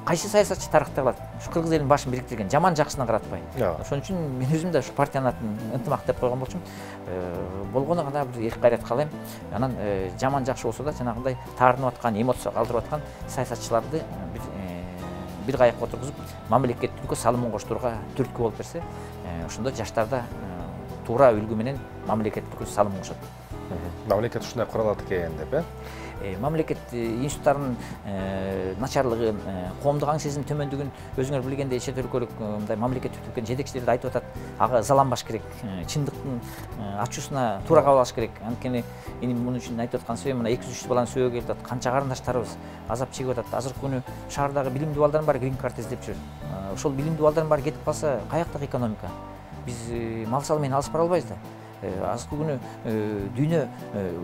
Кайсы саясатчы тарыхта калат? Ушу кыргыз элинин башын бириктирген, жаман жакшысына каратпай. Ошон үчүн мен өзүм да ушу партиянын атын ынтымак деп койгон болчумун. Болгону гана бир эки кайрат калайм. Анан жаман жакшы болсо да жанагындай таарынып аткан, эмоция калтырып аткан саясатчыларды бир каякка отургузуп, мамлекеттүүлүккө салымын коштурууга түрткү болуп берсе, ошондо жаштарда туура үлгү менен мамлекеттүүлүккө салым кошот. Мамлекет ушундай куралат экен деп, мамлекет институттарынын начарлыгы, коомдук аң сезим төмөндүгүн өзүңөр билгендей чет өлкөлүк мындай мамлекет түзүлгөн жетекчилер айтып атат. Ага заланбаш керек, чындыктын ачуусуна туура кабыл алыш керек. Анткени эми муну үчүн айтып аткан себебим мына 203 баланы сөөгө келип атат. Канча карындаштарыбыз азап чегип атат. Азыркы күнү шаардагы билимдүү балдардын баары грин карт издеп жүр. Ошол билимдүү балдардын баары кетип калса, каяктагы экономика? Биз мал салы менен алыс бара албайбыз да. Азыркы күнү дүйнө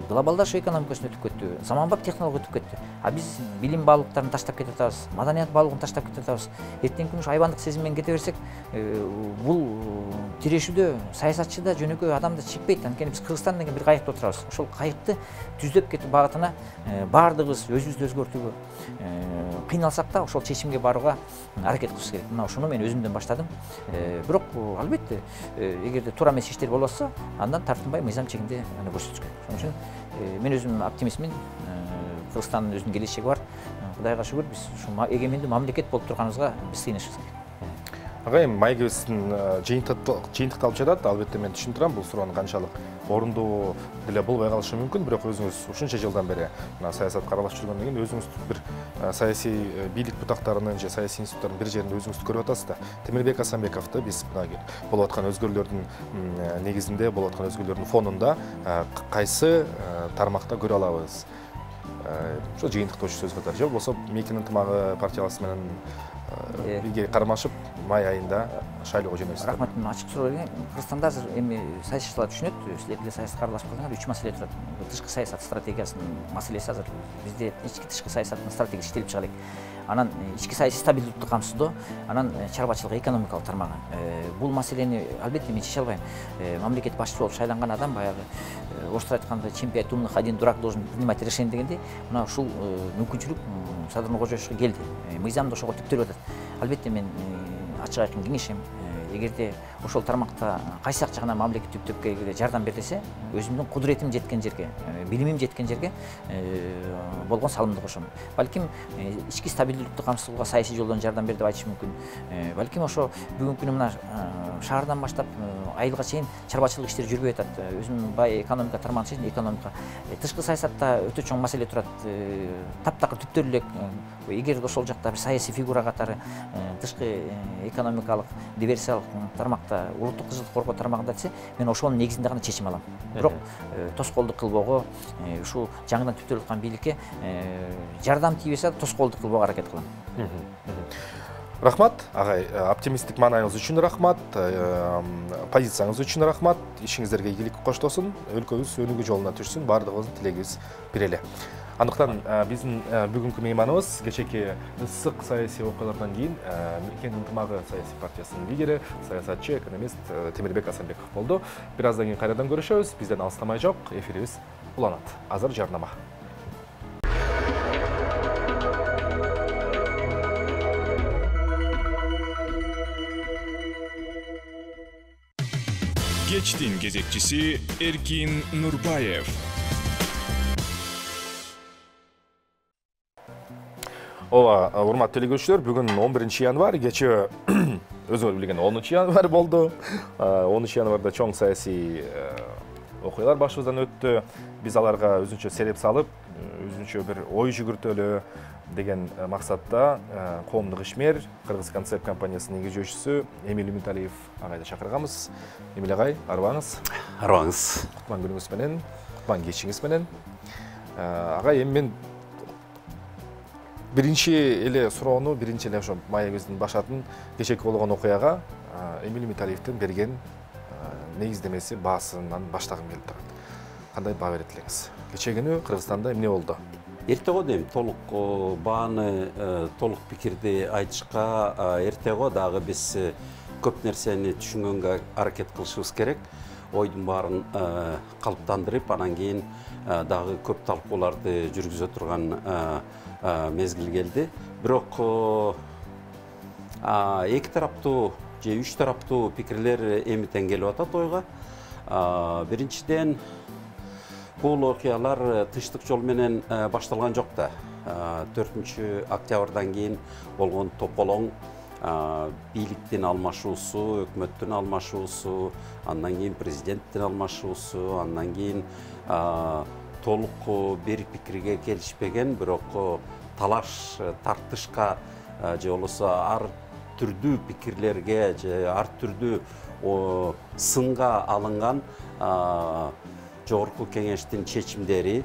глобалдашуу экономикасына өтүп кетти, заманбап технология өтүп кетти. Биз билим баалуулуктарын таштап кетип атабыз, маданият баалуулугун таштап кетип атабыз. Эртеңки күнү ушу айбандык сезим менен кете берсек, бул тирешүүдө саясатчыда жөнөкөй адамды чекпейт. Анткени биз Кыргызстан деген бир кайыкта отурабыз. Ошол кайыкты түздөп кетүү багытына баардыгыбыз өзүбүздү өзгөртүүгө кыйналсак да, ошол чечимге барууга аракет кылышыбыз керек. Мына ошону мен өзүмдөн баштадым. Бирок албетте, эгерде туура эмес иштер болуп атса, андан тартынбай мыйзам чегинде аны көрсөтүш керек. Ошон үчүн мен өзүм оптимистмин. Кыргызстандын өзүнүн келечеги бар. Кудайга шүгүр, биз ушу эгемендүү мамлекет болуп турганыбызга биз сыйынышыбыз керек. Агайым, майгыбыздын жыйынтыкталып жатат. Албетте мен түшүнүп турам, бул суроонун канчалык орундуу деле болбой калышы мүмкүн, бирок өзүңүз ушунча жылдан бери мына саясатка аралашып жүргөндөн кийин өзүңүз бир саясий бийлик бутактарынын же саясий институттардын бир жеринде өзүңүздү көрүп атасыз да. Темирбек Асанбековду биз болуп аткан өзгөрүүлөрдүн негизинде, болуп аткан өзгөрүүлөрдүн фонунда кайсы тармакта көрө алабыз? Ошо жыйынтыктоочу сөз катары же болбосо МЭКнин ынтымагы партияласы менен бирге кармашып май айында шайлоого жөнөйсүз. Рахмат, ачык суроо берген. Кыргызстанда азыр эми саясатчылар түшүнөт, силер деле саясатка аралашып калгандар, 3 маселе турат. Тышкы саясат стратегиясынын маселеси азыр бизде ички тышкы саясаттын стратегиясы иштелип чыга элек. Анан ички саясий стабилдүүлүктү камсыздоо, анан чарбачылык, экономикалык тармагы. Бул маселени албетте мен чече албайм. Мамлекет башчысы болуп шайланган адам баягы орусча айтканда чемпионат умных один дурак должен принимать решение дегенде, мына ушул мүмкүнчүлүк Садыр Нуркожоевичке келди. Мыйзамда ошого түптөлүп атат. Албетте мен ачык айкын кеңешем, эгерде ошол тармакта кайсы жагынан мамлекет түптөпкө жардам берилсе, өзүмдүн кудуретим жеткен жерге, билимим жеткен жерге болгон салымды кошом. Балким ички стабилдүүлүктү камсыздоого саясий жолдон жардам бер деп айтыш мүмкүн. Балким ошо бүгүнкү күнү мына шаардан баштап айылга чейин чарбачылык иштери жүрбөй атат. Өзүм бай экономика тармагын чечтим, экономика. Тышкы саясатта өтө чоң маселе турат. Таптакыр түптөр элек. Эгерде ошол жакта бир саясий фигура катары тышкы экономикалык, диверсиялык тармакта улуттук тынчтыкты коргоо тармагында десе, мен ошонун негизинде гана чечим алам. Бирок тоскоолдук кылбоого, ушул жаңыдан түптөлүп аткан бийликке жардам тийбесе, тоскоолдук кылбоого аракет кылам. Рахмат, агай, оптимисттик маанайыңыз үчүн рахмат, позицияңыз үчүн рахмат, ишиңиздерге ийгилик коштосун, өлкөбүз өнүгүү жолуна түшсүн, баардыгыбыздын тилегибиз бир эле. Андыктан биздин бүгүнкү мейманыбыз кечээки ысык саясий окуялардан кийин МЭКнин ынтымагы саясий партиясынын лидери, саясатчы, экономист Темирбек Асанбеков болду. Бир аздан кийин кайрадан көрүшөбүз. Бизден алыстамай жок, эфирибиз уланат. Азыр жарнама. Кечтин кезекчиси Эркин Нурбаев. Ооба, урматтуу телекөрүүчүлөр, бүгүн 11 январь, кечээ өзүңөр билген 10 январь болду. 10 январда чоң саясий окуялар башыбыздан өттү. Биз аларга өзүнчө сереп салып, өзүнчө бир ой жүгүртөлү деген максатта коомдук ишмер Кыргыз концепт компаниясынын негизчүсү Эмиль Үмүталиев агайды чакырганбыз. Эмиль агай, арыбаңыз. Арыбаңыз. Кутман күнүңүз менен, кутман кечиңиз менен. Агай, эми мен биринчи эле суроону, биринчи эле ошо маегибиздин башатын кечээки болгон окуяга Эмиль Үмүталиевдин берген негиздемеси баасынан баштагым келип турат. Кандай баа берет элеңиз? Кечээ Кыргызстанда эмне болду? Эртего дейм, толук бааны, толук пикирди айтышка эртего дагы биз көп нерсени түшүнгөнгө аракет кылышыбыз керек. Ойдун баарын калыптандырып, анан кийин дагы көп талкууларды жүргүзө турган мезгил келди. Бирок эки тараптуу же үч тараптуу пикирлер эмитен келип атат ойга. Биринчиден, бул окуялар тынчтык жол менен башталган жок да. 4 октябрдан кийин болгон тополоң, бийликтин алмашуусу, өкмөттүн алмашуусу, андан кийин президенттин алмашуусу, андан кийин толук бир пикирге келишпеген, бирок талаш, тартышка же болбосо ар түрдүү пикирлерге же ар түрдүү сынга алынган жогорку кеңештин чечимдери,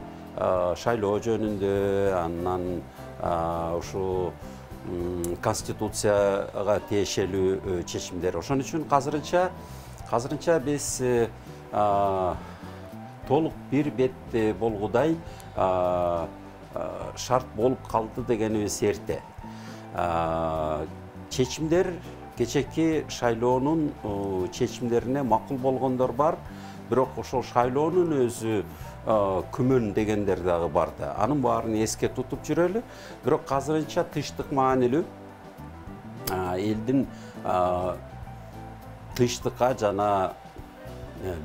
шайлоо жөнүндө, андан ушу конституцияга тиешелүү чечимдер. Ошон үчүн азырынча биз толук бир бет болгудай шарт болуп калды дегенибиз эрте. Чечимдер кечээки шайлоонун чечимдерине макул болгондор бар, бирок ошол шайлоонун өзү күмөн дегендер дагы бар да. Анын баарын эске тутуп жүрөлү. Бирок азырынча тынчтык маанилүү элдин тынчтыкка жана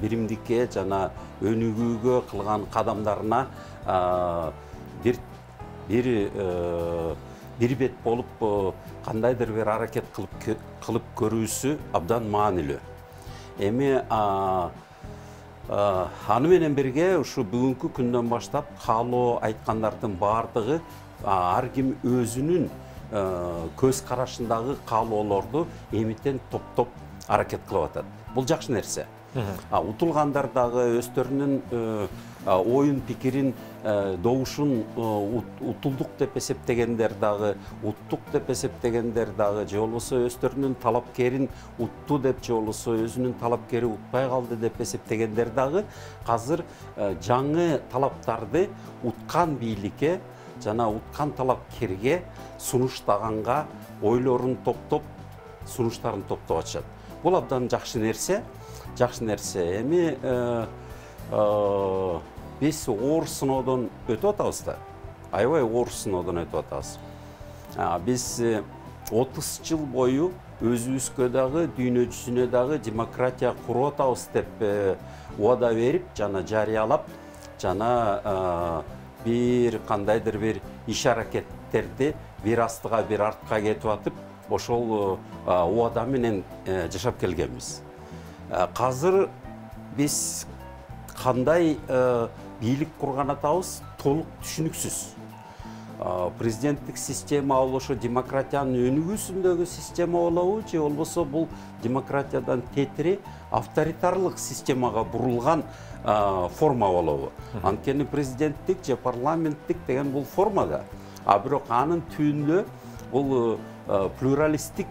биримдикке жана өнүгүүгө кылган кадамдарына бир бет болуп кандайдыр бир аракет кылып көрүүсү абдан маанилүү. Эми аны менен бирге ушу бүгүнкү күндөн баштап каалоо айткандардын баардыгы ар ким өзүнүн көз карашындагы каалоолорду эмитен топтоп аракет кылып атат. Бул жакшы нерсе. Утулгандар дагы өздөрүнүн оюн пикирин, добушун утулдук деп эсептегендер дагы, уттук деп эсептегендер дагы, же болбосо өздөрүнүн талапкерин утту деп, же болбосо өзүнүн талапкери утпай калды деп эсептегендер дагы азыр жаңы талаптарды уткан бийликке жана уткан талапкерге сунуштаганга ойлорун топтоп, сунуштарын топтоп атышат. Бул абдан жакшы нерсе. Эми биз оор сыноодон өтүп атабыз да. Аябай оор сыноодон өтүп атабыз. Биз 30 жыл бою өзүбүзгө дагы, дүйнө жүзүнө дагы демократия куруп атабыз деп убада берип, жана жарыялап, жана бир кандайдыр бир иш аракеттерди бир астыга бир артка кетип атып, ошол убада менен жашап келгенбиз. Азыр биз кандай бийлик курган атабыз толук түшүнүксүз. Президенттик система болушу демократиянын өнүгүүсүндөгү система болобу, же болбосо бул демократиядан тетири авторитарлык системага бурулган форма болобу. Анткени президенттик же парламенттик деген бул формада. Бирок анын түбүндө бул плюралисттик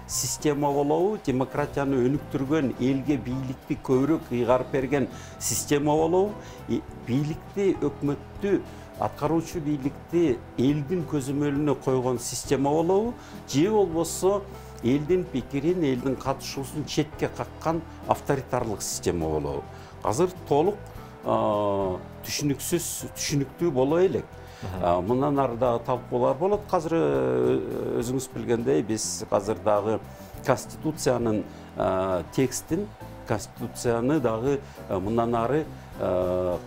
система болобу, демократияны өнүктүргөн, элге бийликти көбүрөөк ыйгарып берген система болобу, бийликти, өкмөттү, аткаруучу бийликти элдин көзөмөлүнө койгон система болобу, же болбосо элдин пикирин, элдин катышуусун четке каккан авторитарлык система болобу. Азыр толук түшүнүктүү боло элек. Мындан ары дагы талкуулар болот. Азыр өзүңүз билгендей, биз азыр дагы конституциянын текстин, конституцияны дагы мындан ары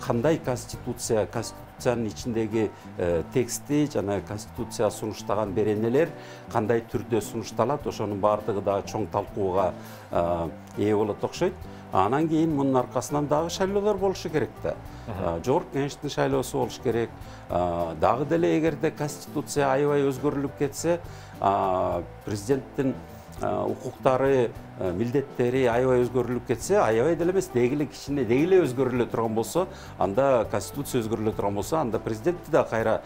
кандай конституциянын ичиндеги тексти жана конституция сунуштаган беренелер кандай түрдө сунушталат, ошонун баардыгы дагы чоң талкууга ээ болот окшойт. Анан кейін мұның арқасынан дағы шайлоолор болушу керек да. Жогорку кеңештин шайлоосу болуш керек. Дагы деле эгерде конституция аябай өзгөрүлүп кетсе, президенттин укуктары, милдеттери аябай өзгөрүлүп кетсе, аябай деле эмес, дегиле кичине дегиле өзгөрүлө турган болсо, анда конституция өзгөрүлө турган болсо, анда президентти да кайра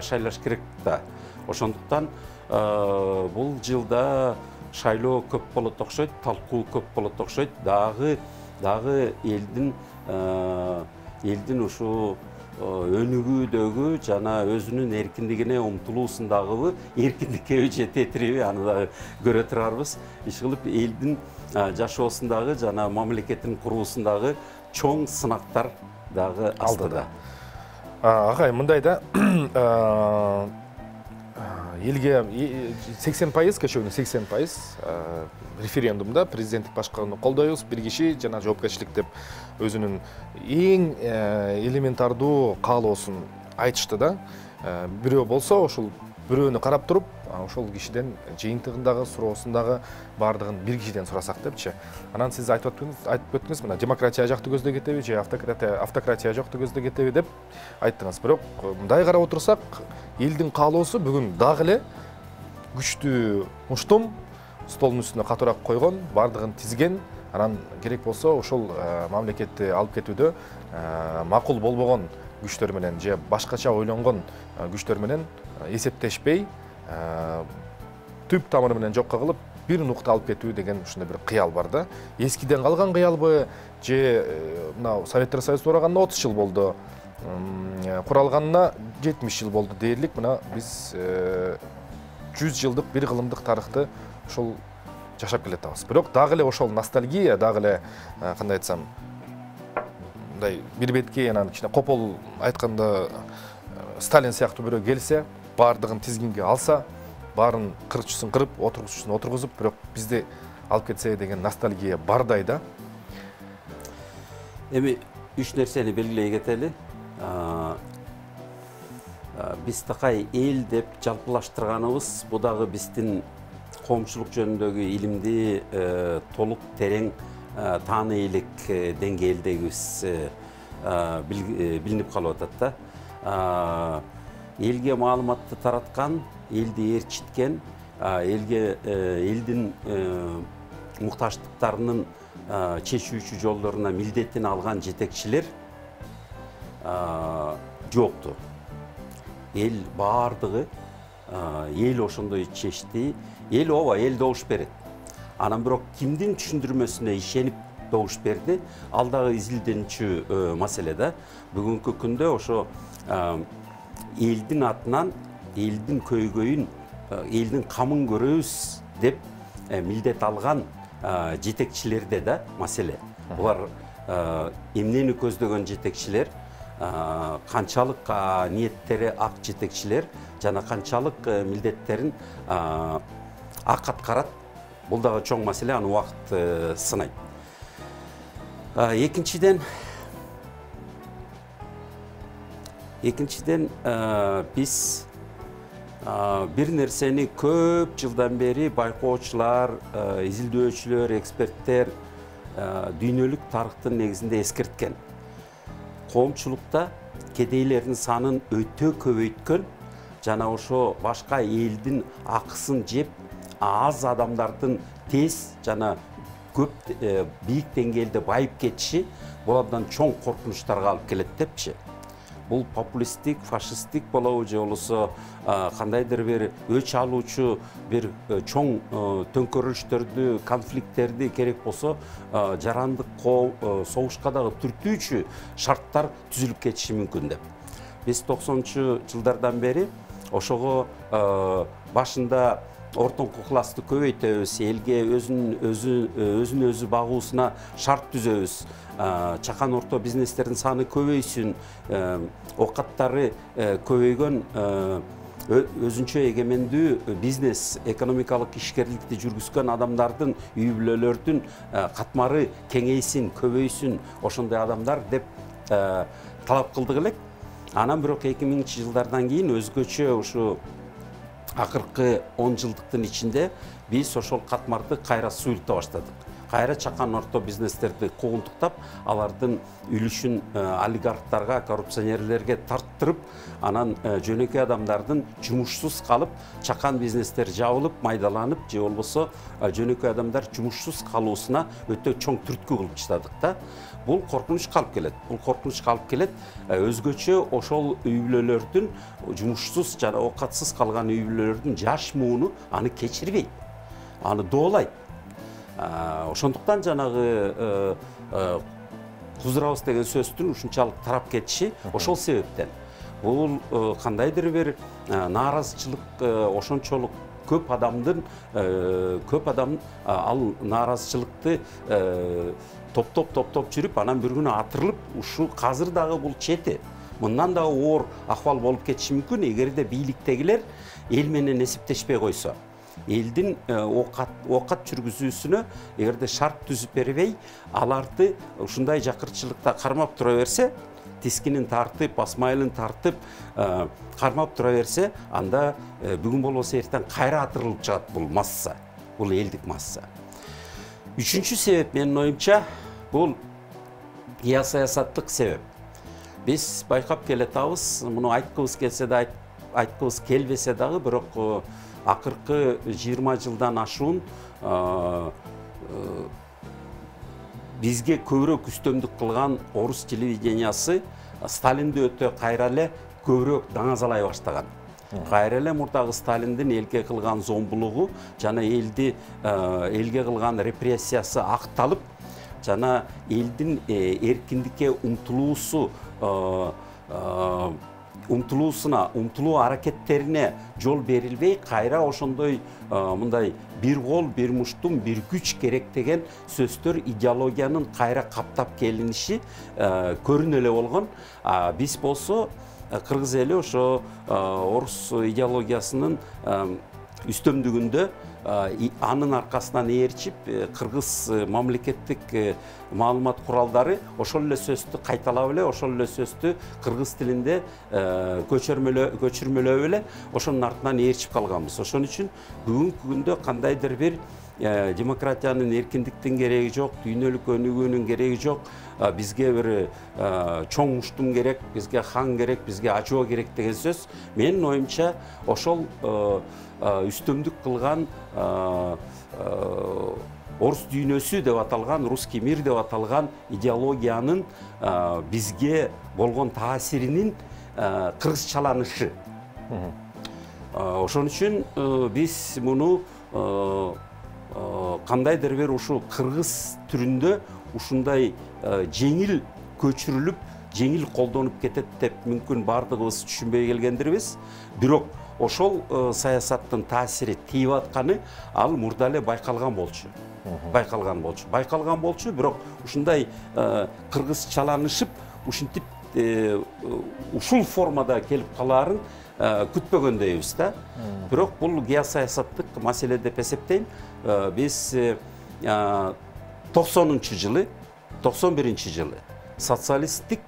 шайлаш керек да. Ошондуктан бул жылда шайлоо көп болот окшойт, талкуу көп болот окшойт. Дагы элдин ушу өнүгүүдөгү жана өзүнүн эркиндигине умтулуусундагы эркиндикке жететириби аны да көрө турарбыз. Иш кылып элдин жашоосундагы жана мамлекеттин куруусундагы чоң сынактар дагы алдыда. Агай, мындай да элге 80%, көчөгүнүн 80% референдумда президенттик башкарууну колдойбуз, бир киши жана жоопкерчилик деп өзүнүн эң элементардуу каалоосун айтышты да. Бирөө болсо ошол бирөөнү карап туруп, ошол кишиден жыйынтыгындагы суроосундагы бардыгын бир кишиден сурасак депчи. Анан сиз айтып өттүңүз, мына демократия жакты көздөй кетеби же автократия жакты көздөй кетеби деп айттыңыз. Бирок мындай карап отурсак, элдин каалоосу бүгүн дагы эле күчтүү муштум столдун үстүнө катуураак койгон, бардыгын тизген, анан керек болсо ошол мамлекетти алып кетүүдө макул болбогон күчтөр менен же башкача ойлонгон күчтөр менен эсептешпей, түп тамыры менен жокко кылып, бир нукта алып кетүү деген ушундай бир кыял бар да. Эскиден калган кыялбы же мына Советтер Союзу тураганына 30 жыл болду, куралганына 70 жыл болду дээрлик. Мына биз 100 жылдык бир кылымдык тарыхты ошол жашап келатабыз. Бирок дагы эле ошол ностальгия, дагы эле кандай айтсам, мындай бир бетке анан кичине копол айтканда Сталин сыяктуу бирөө келсе, бардыгын тизгинге алса, баарын кырчысын кырып, отургучусын отургузуп, бирок бизди алып кетсе деген ностальгия бардай да. Эми үч нерсени белгилей кетели. Биз такай эл деп жалпылаштырганыбыз, бу дагы биздин коомчулук жөнүндөгү илимди толук терең тааны элек деңгээлдегибиз билинип калып атат да. Элге маалыматты тараткан, элди ээрчиткен, элдин муктаждыктарынын чечүүчү жолдоруна милдетин алган жетекчилер жокту. Эл бардыгы, эл ошондой чечти, эл ооба, эл добуш берет. Анан бирок кимдин түшүндүрмөсүнө ишенип добуш берди, ал дагы изилденчү маселе да. Бүгүнкү күндө ошо элдин атынан, элдин көйгөйүн, элдин камын көрөбүз деп милдет алган жетекчилерде да маселе. Булар эмнени көздөгөн жетекчилер, канчалык ниеттери ак жетекчилер жана канчалык милдеттерин ак аткарат. Бул дагы чоң маселе, аны убакыт сынайт. Экинчиден биз бир нерсени көп жылдан бери байкоочулар, изилдөөчүлөр, эксперттер дүйнөлүк тарыхтын негизинде эскерткен. Коомчулукта кедейлердин санын өтө көбөйткөн жана ошо башка элдин акысын жеп, аз адамдардын тез жана көп бийик деңгээлде байып кетиши бул абдан чоң коркунучтарга алып келет депчи. Бул популисттик, фашисттик болобу же болбосо кандайдыр бир өч алуучу бир чоң төңкөрүлүштөрдү, конфликттерди керек болсо жарандык согушка дагы түртүүчү шарттар түзүлүп кетиши мүмкүн деп. Биз 90-чы жылдардан бери ошого башында ортоңку классты көбөйтөбүз, элге өзүн өзү багуусуна шарт түзөбүз, чакан орто бизнестердин саны көбөйсүн, окаттары көбөйгөн өзүнчө эгемендүү бизнес, экономикалык ишкерликти жүргүзгөн адамдардын, үй бүлөлөрдүн катмары кеңейсин, көбөйсүн, ошондой адамдар деп талап кылдык элек. Анан бирок 2000-чы жылдардан кийин өзгөчө ушу акыркы 10 жылдыктын ичинде биз ошол катмарды кайра суюлта баштадык. кайра чакан орто бизнестерди куугунтуктап, алардын үлүшүн олигархтарга, коррупционерлерге тарттырып, анан жөнөкөй адамдардын жумушсуз калып, чакан бизнестер жабылып, майдаланып, же болбосо жөнөкөй адамдар жумушсуз калуусуна өтө чоң түрткү кылып таштадык да. Бул коркунучка алып келет. Бул коркунучка алып келет. Өзгөчө ошол үй бүлөлөрдүн жумушсуз жана оокатсыз калган үй бүлөлөрдүн жаш мууну аны кечирбейт. Аны доолайт. Ошондуктан жанагы куздурабыз деген сөздүн ушунчалык тарап кетиши ошол себептен. Бул кандайдыр бир нааразычылык ошончолук көп адам ал нааразычылыкты топтоп жүрүп, анан бир күнү атырылып, ушу азыр дагы бул чети. Мындан дагы оор акыбал болуп кетиши мүмкүн, эгерде бийликтегилер эл менен эсептешпей койсо. Элдин оокат жүргүзүүсүнө эгерде шарт түзүп бербей, аларды ушундай жакырчылыкта кармап тура берсе, тискинин тартып, басмайылын тартып, кармап тура берсе, анда бүгүн болбосо эртең кайра атырылып чыгат бул масса, бул элдик масса. Үчүнчү себеп менин оюмча, бул геосаясаттык себеп. Биз байкап келатабыз, муну айткыбыз келсе да айткыбыз келбесе дагы, бирок акыркы 20 жылдан ашуун бизге көбүрөөк үстөмдүк кылган орус телевидениясы Сталинди өтө кайра эле көбүрөөк даңазалай баштаган. Кайра эле мурдагы Сталиндин элге кылган зомбулугу жана элге кылган репрессиясы акталып, жана элдин эркиндикке умтулуу аракеттерине жол берилбей, кайра ошондой мындай бир кол, бир муштум, бир күч керек деген сөздөр идеологиянын кайра каптап келиниши көрүнө эле болгон. Биз болсо кыргыз эли ошо орус идеологиясынын үстөмдүгүндө анын аркасынан ээрчип, кыргыз мамлекеттик маалымат куралдары ошол эле сөздү кайталап эле, ошол эле сөздү кыргыз тилинде көчүрмөлөп эле, ошонун артынан ээрчип калганбыз. Ошон үчүн бүгүнкү күндө кандайдыр бир демократиянын, эркиндиктин кереги жок, дүйнөлүк өнүгүүнүн кереги жок. Бизге бир чоң муштум керек, бизге хан керек, бизге ачоо керек деген сөз. Менин оюмча ошол үстөмдүк кылган орус дүйнөсү деп аталган, русский мир деп аталган идеологиянын бизге болгон таасиринин кыргызчаланышы. Ошон үчүн биз муну кандайдыр бир ушул кыргыз түрүндө ушундай жеңил көчүрүлүп, жеңил колдонуп кетет деп мүмкүн бардыгыбыз түшүнбөй келгендирбиз. Бирок ошол саясаттын таасири тийип атканы ал мурда эле байкалган болчу. Бирок ушундай кыргызчаланышып, ушинтип ушул формада келип калаарын күтпөгөндөйбүз да. Бирок бул геосаясаттык маселе деп эсептейм. Биз 91 жылы социалисттик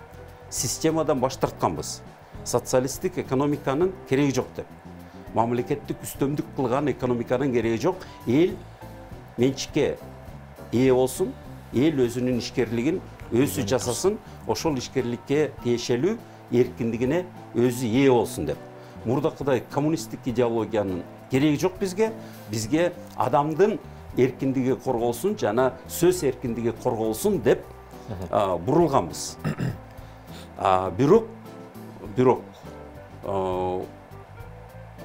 системадан баш тартканбыз. Социалисттик экономиканын кереги жок деп. Мамлекеттик үстөмдүк кылган экономиканын кереги жок. Эл менчикке ээ болсун, эл өзүнүн ишкерлигин өзү жасасын, ошол ишкерликке тиешелүү эркиндигине өзү ээ болсун деп. Мурдакыдай коммунисттик идеологиянын кереги жок бизге. Бизге адамдын эркиндиги корголсун жана сөз эркиндиги корголсун деп бурулганбыз. Бирок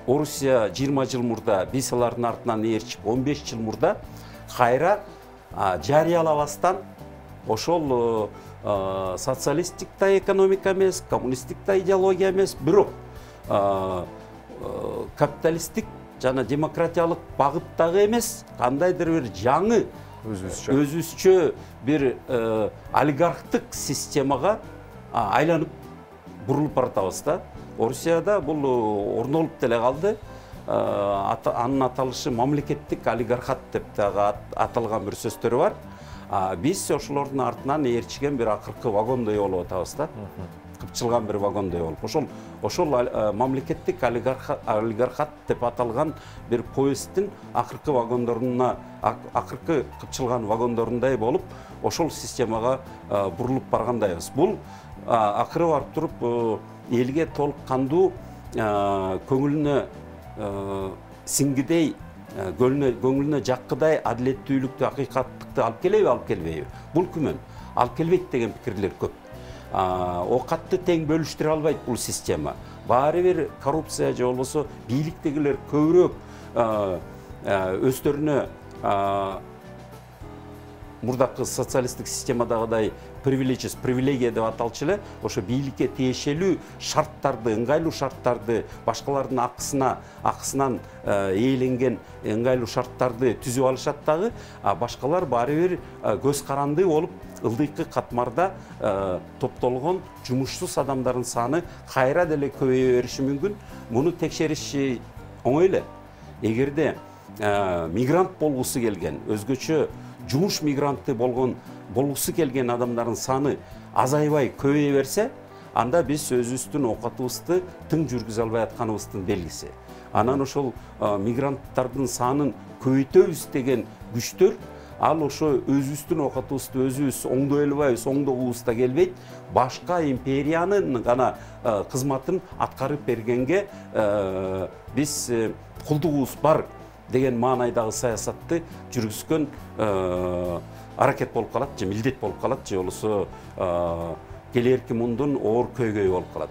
Орусия 20 жыл мурда, биз алардын артынан ээрчип 15 жыл мурда кайра жарыялабастан ошол социалисттик да экономика эмес, коммунисттик да идеология эмес, бирок капиталисттик жана демократиялык багыттагы эмес, кандайдыр бир жаңы өзүбүзчө бир олигархтык системага айланып бурулуп баратабыз да. Орусияда бул орнолуп деле калды. Анын аталышы мамлекеттик олигархат деп дагы аталган бир сөздөрү бар. Биз ошолордун артынан ээрчиген бир акыркы вагондой болуп атабыз да. кыпчылган бир вагондой болуп ошол мамлекеттик олигархат деп аталган бир поезддин акыркы вагондоруна акыркы кыпчылган вагондорундай болуп ошол системага бурулуп баргандайбыз. Бул акыры барып туруп элге толук кандуу көңүлүнө сиңгидей көңүлүнө жаккыдай адилеттүүлүктү акыйкаттыкты алып келеби алып келбейби? Бул күмөн. Алып келбейт деген пикирлер көп. Окатты тең бөлүштүрө албайт бул система. Баары бир коррупция же болбосо бийликтегилер көбүрөөк өздөрүнө мурдакы социалисттик системадагыдай привилегия деп аталчу эле ошо бийликке тиешелүү шарттарды, ыңгайлуу шарттарды, башкалардын акысынан ээленген ыңгайлуу шарттарды түзүп алышат дагы, башкалар баары бир көз каранды болуп ылдыйкы катмарда топтолгон жумушсуз адамдардын саны кайра деле көбөйө бериши мүмкүн. Муну текшериш оңой эле. Эгерде мигрант болгусу келген, өзгөчө жумуш мигранты болгусу келген адамдардын саны азайбай көбөйө берсе, анда биз өзүбүздүн окатыбызды тың жүргүзө албай атканыбыздын белгиси. Анан ошол мигранттардын санын көбөйтөбүз деген күчтөр ал ошо өзүбүздүн окатыбызды өзүбүз оңдой албайбыз, оңдогубузда келбейт, башка империянын гана кызматын аткарып бергенге биз кулдугубуз бар деген маанайдагы саясатты жүргүзгөн аракет болуп калат, же милдет болуп калат, же болбосо келерки мундун оор көйгөйү болуп калат.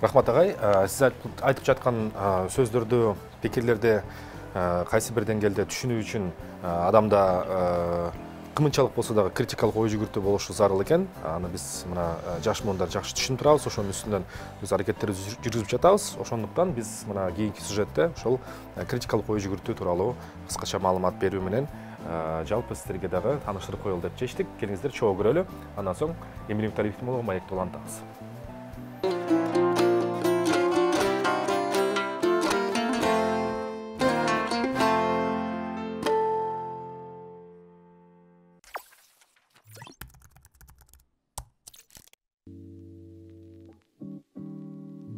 Рахмат агай, сиз айтып жаткан сөздөрдү, пикирлерди кайсы бир деңгээлде түшүнүү үчүн адамда кымынчалык болсо дагы критикалык ой жүгүртүү болушу зарыл экен. Аны биз мына жаш муундар жакшы түшүнүп турабыз, ошонун үстүнөн биз аракеттерди жүргүзүп жатабыз. Ошондуктан биз мына кийинки сюжетте ошол критикалык ой жүгүртүү тууралуу кыскача маалымат берүү менен жалпы сиздерге дагы тааныштырып коелу деп чечтик. Келиңиздер чогуу көрөлү. Андан соң Эмилим Талиевдин болгон маекти улантабыз.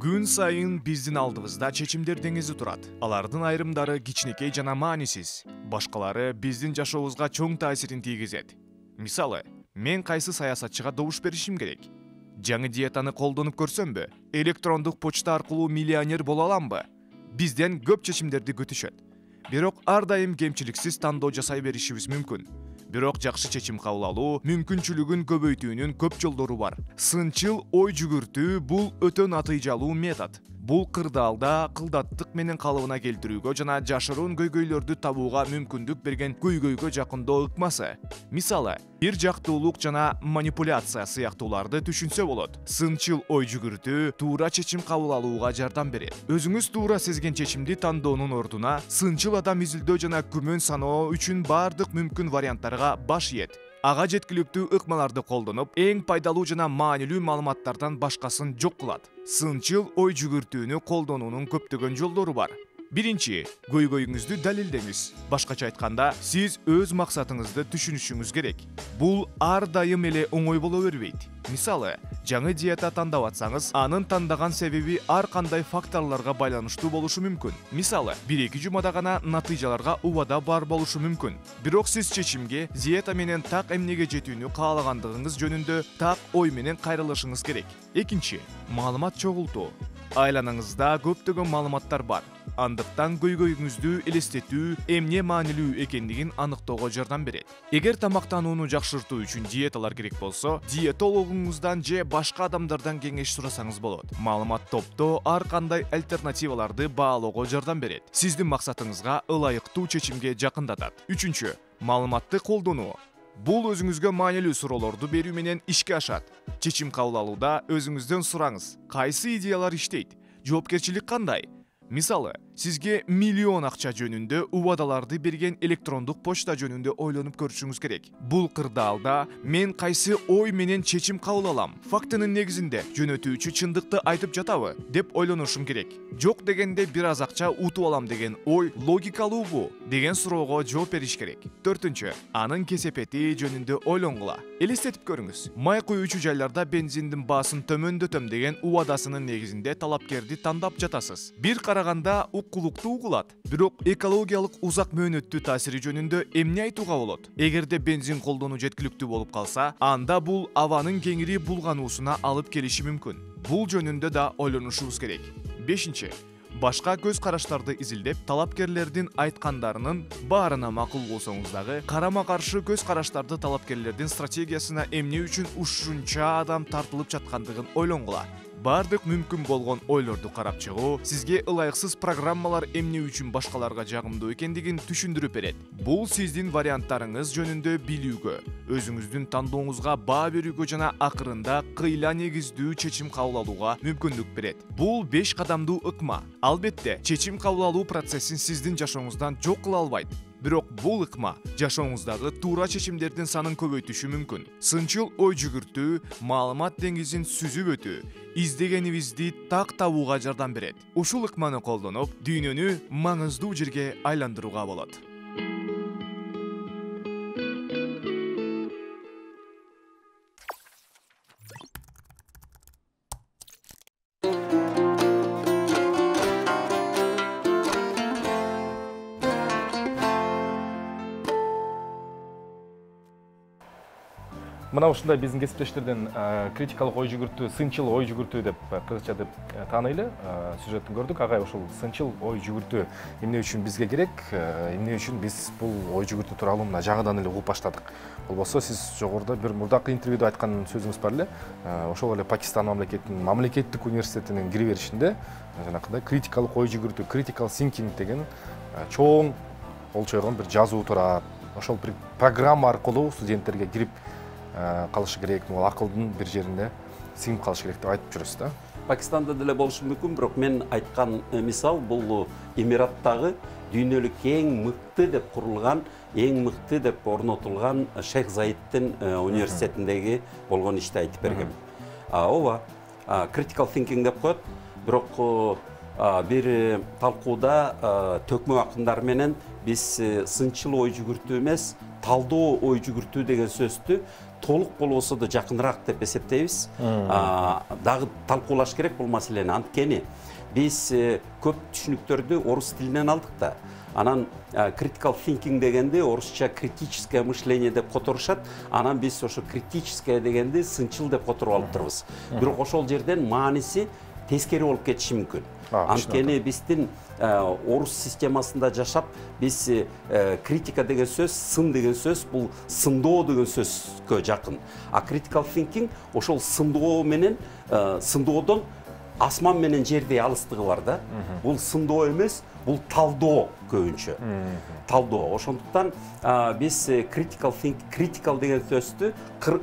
Күн сайын биздин алдыбызда чечимдер деңизи турат. Алардын айрымдары кичинекей жана маанисиз, башкалары биздин жашообузга чоң таасирин тийгизет. Мисалы, мен кайсы саясатчыга добуш беришим керек? Жаңы диетаны колдонуп көрсөмбү? Электрондук почта аркылуу миллионер боло аламбы? Бизден көп чечимдерди күтүшөт. Бирок ар дайым кемчиликсиз тандоо жасай беришибиз мүмкүн. Бирок жакшы чечим кабыл алуу мүмкүнчүлүгүн көбөйтүүнүн көп жолдору бар. Сынчыл ой жүгүртүү бул өтө натыйжалуу метод. Бул кырдаалда кылдаттык менен калыбына келтирүүгө жана жашыруун көйгөйлөрдү табууга мүмкүндүк берген көйгөйгө жакындоо ыкмасы. Мисалы, бир жактуулук жана манипуляция сыяктууларды түшүнсө болот. Сынчыл ой жүгүртүү туура чечим кабыл алууга жардам берет. Өзүңүз туура сезген чечимди тандоонун ордуна сынчыл адам изилдөө жана күмөн саноо үчүн бардык мүмкүн варианттарга баш ийет. Ага жеткиликтүү ыкмаларды колдонуп, эң пайдалуу жана маанилүү маалыматтардан башкасын жок кылат. Сынчыл ой жүгүртүүнү колдонуунун көптөгөн жолдору бар. Биринчи, көйгөйүңүздү далилдеңиз. Башкача айтканда, сиз өз максатыңызды түшүнүшүңүз керек. Бул ар дайым эле оңой боло бербейт. Мисалы, жаңы диета тандап атсаңыз, анын тандаган себеби ар кандай факторлорго байланыштуу болушу мүмкүн. Мисалы, 1-2 жумада гана натыйжаларга убада бар болушу мүмкүн. Бирок сиз чечимге диета менен так эмнеге жетүүнү каалагандыгыңыз жөнүндө так ой менен кайрылышыңыз керек. Экинчи, маалымат чогултуу. Айланаңызда көптөгөн маалыматтар бар. Андыктан көйгөйүңүздү элестетүү эмне маанилүү экендигин аныктоого жардам берет. Эгер тамактанууну жакшыртуу үчүн диеталар керек болсо, диетологуңуздан же башка адамдардан кеңеш сурасаңыз болот. Маалымат топто ар кандай альтернативаларды баалоого жардам берет. Сиздин максатыңызга ылайыктуу чечимге жакындатат. Үчүнчү, маалыматты колдонуу. Бул өзүңүзгө маанилүү суроолорду берүү менен ишке ашат. Чечим кабыл алууда өзүңүздөн сураңыз. Кайсы идеялар иштейт? Жоопкерчилик кандай? Мисалы, сизге миллион акча жөнүндө убадаларды берген электрондук почта жөнүндө ойлонуп көрүшүңүз керек. Бул кырдаалда мен кайсы ой менен чечим кабыл алам? Фактынын негизинде жөнөтүүчү чындыкты айтып жатабы деп ойлонушум керек. Жок дегенде бир аз акча утуп алам деген ой логикалуубу деген суроого жооп бериш керек. 4. Анын кесепети жөнүндө ойлонгула. Элестетип көрүңүз. Май куюучу жайларда бензиндин баасын төмөндөтөм деген убадасынын негизинде талапкерди тандап жатасыз. Бир караганда уккулуктуу угулат, бирок экологиялык узак мөөнөттүү таасири жөнүндө эмне айтууга болот? Эгерде бензин колдонуу жеткиликтүү болуп калса, анда бул абанын кеңири булгануусуна алып келиши мүмкүн. Бул жөнүндө да ойлонушубуз керек. 5. Башка көз караштарды изилдеп, талапкерлердин айткандарынын баарына макул болсоңуз дагы, карама-каршы көз караштарды талапкерлердин стратегиясына эмне үчүн ушунча адам тартылып жаткандыгын ойлонгула. Бардык мүмкүн болгон ойлорду карап чыгуу сизге ылайыксыз программалар эмне үчүн башкаларга жагымдуу экендигин түшүндүрүп берет. Бул сиздин варианттарыңыз жөнүндө билүүгө, өзүңүздүн тандооңузга баа берүүгө жана акырында кыйла негиздүү чечим кабыл алууга мүмкүндүк берет. Бул 5 кадамдуу ыкма. Албетте, чечим кабыл алуу процессин сиздин жашооңуздан жок кыла албайт. Бирок бул ыкма жашооңуздагы туура чечимдердин санын көбөйтүшү мүмкүн. Сынчыл ой жүгүртүү, маалымат деңизин сүзүп өтүү, издегенибизди так табууга жардам берет. Ушул ыкманы колдонуп, дүйнөнү маңыздуу жерге айландырууга болот. Мына ушундай биздин кесиптештерден критикалык ой жүгүртүү, сынчыл ой жүгүртүү деп кыргызча деп тааныйлы сюжеттин көрдүк. Агай ушул сынчыл ой жүгүртүү эмне үчүн бизге керек, эмне үчүн биз бул ой жүгүртүү тууралуу мына жаңыдан эле угуп баштадык. Болбосо сиз жогоруда бир мурдакы интервьюда айткан сөзүңүз бар эле. Ошол эле Пакистан мамлекетинин мамлекеттик университетинин кире беришинде жанакындай критикалык ой жүгүртүү, critical thinking деген чоң олчойгон бир жазуу турат. Ошол бир программа аркылуу студенттерге кирип калышы керек, бул акылдын бир жеринде сиңип калышы керек деп айтып жүрөсүз да. Пакистанда деле болушу мүмкүн, бирок мен айткан мисал бул Эмираттагы дүйнөлүк эң мыкты деп курулган, эң мыкты деп орнотулган Шейх Заиддин университетиндеги болгон ишти айтып бергем. Ооба, critical thinking деп коет, бирок бир талкууда төкмө акындар менен биз сынчыл ой жүгүртүү эмес, талдоо ой жүгүртүү деген сөздү толук болбосо да жакыныраак деп эсептейбиз. Дагы талкуулаш керек бул маселени. Анткени биз көп түшүнүктөрдү орус тилинен алдык да. Анан critical thinking дегенде орусча критическое мышление деп которушат. Анан биз ошо критическое дегенди сынчыл деп которуп алып турбуз. Бирок ошол жерден мааниси тескери болуп кетиши мүмкүн. Анткени биздин орус системасында жашап, биз критика деген сөз, сын деген сөз, бул сындоо деген сөзгө жакын. Critical thinking ошол сындоо менен, сындоодон асман менен жердей алыстыгы бар да. Бул сындоо эмес, бул талдоо көбүнчө. Талдоо. Ошондуктан биз critical деген сөздү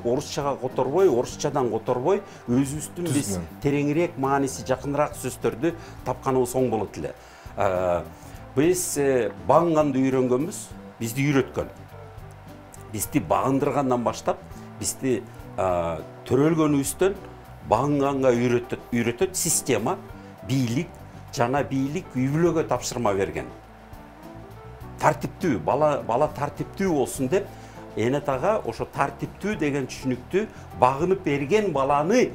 орусчага которбой, орусчадан которбой, өзүбүздүн биз тереңирээк мааниси, жакыныраак сөздөрдү тапканыбыз оң болот эле. Биз багынганды үйрөнгөнбүз, бизди үйрөткөн. Бизди багындыргандан баштап, бизди төрөлгөнүбүздөн багынганга үйрөтөт система, бийлик, жана бийлик үй бүлөгө тапшырма берген. Тартиптүү, бала тартиптүү болсун деп, энет ага ошо тартиптүү деген түшүнүктү багынып берген баланы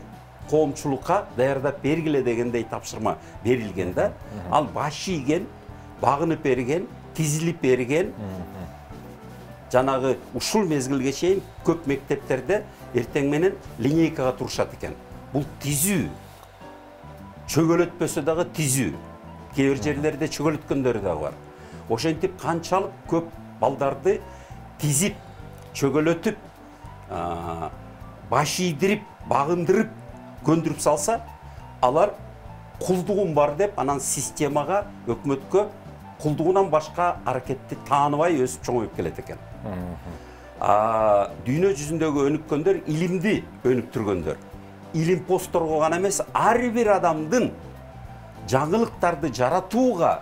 коомчулукка даярдап бергиле дегендей тапшырма берилген да. Ал баш ийген, багынып берген, тизилип берген. Жанагы ушул мезгилге чейин көп мектептерде эртең менен линейкага турушат экен. Бул тизүү. Чөгөлөтпөсө дагы тизүү. Кээ бир жерлерде чөгөлөткөндөрү дагы бар. Ошентип канчалык көп балдарды тизип, чөгөлөтүп, баш ийдирип, багындырып, көндүрүп салса, алар кулдугум бар деп, анан системага, өкмөткө кулдугунан башка аракетти тааныбай өсүп чоңоюп келет экен. Дүйнө жүзүндөгү өнүккөндөр илимди өнүктүргөндөр. Илим посторго гана эмес, ар бир адамдын жаңылыктарды жаратууга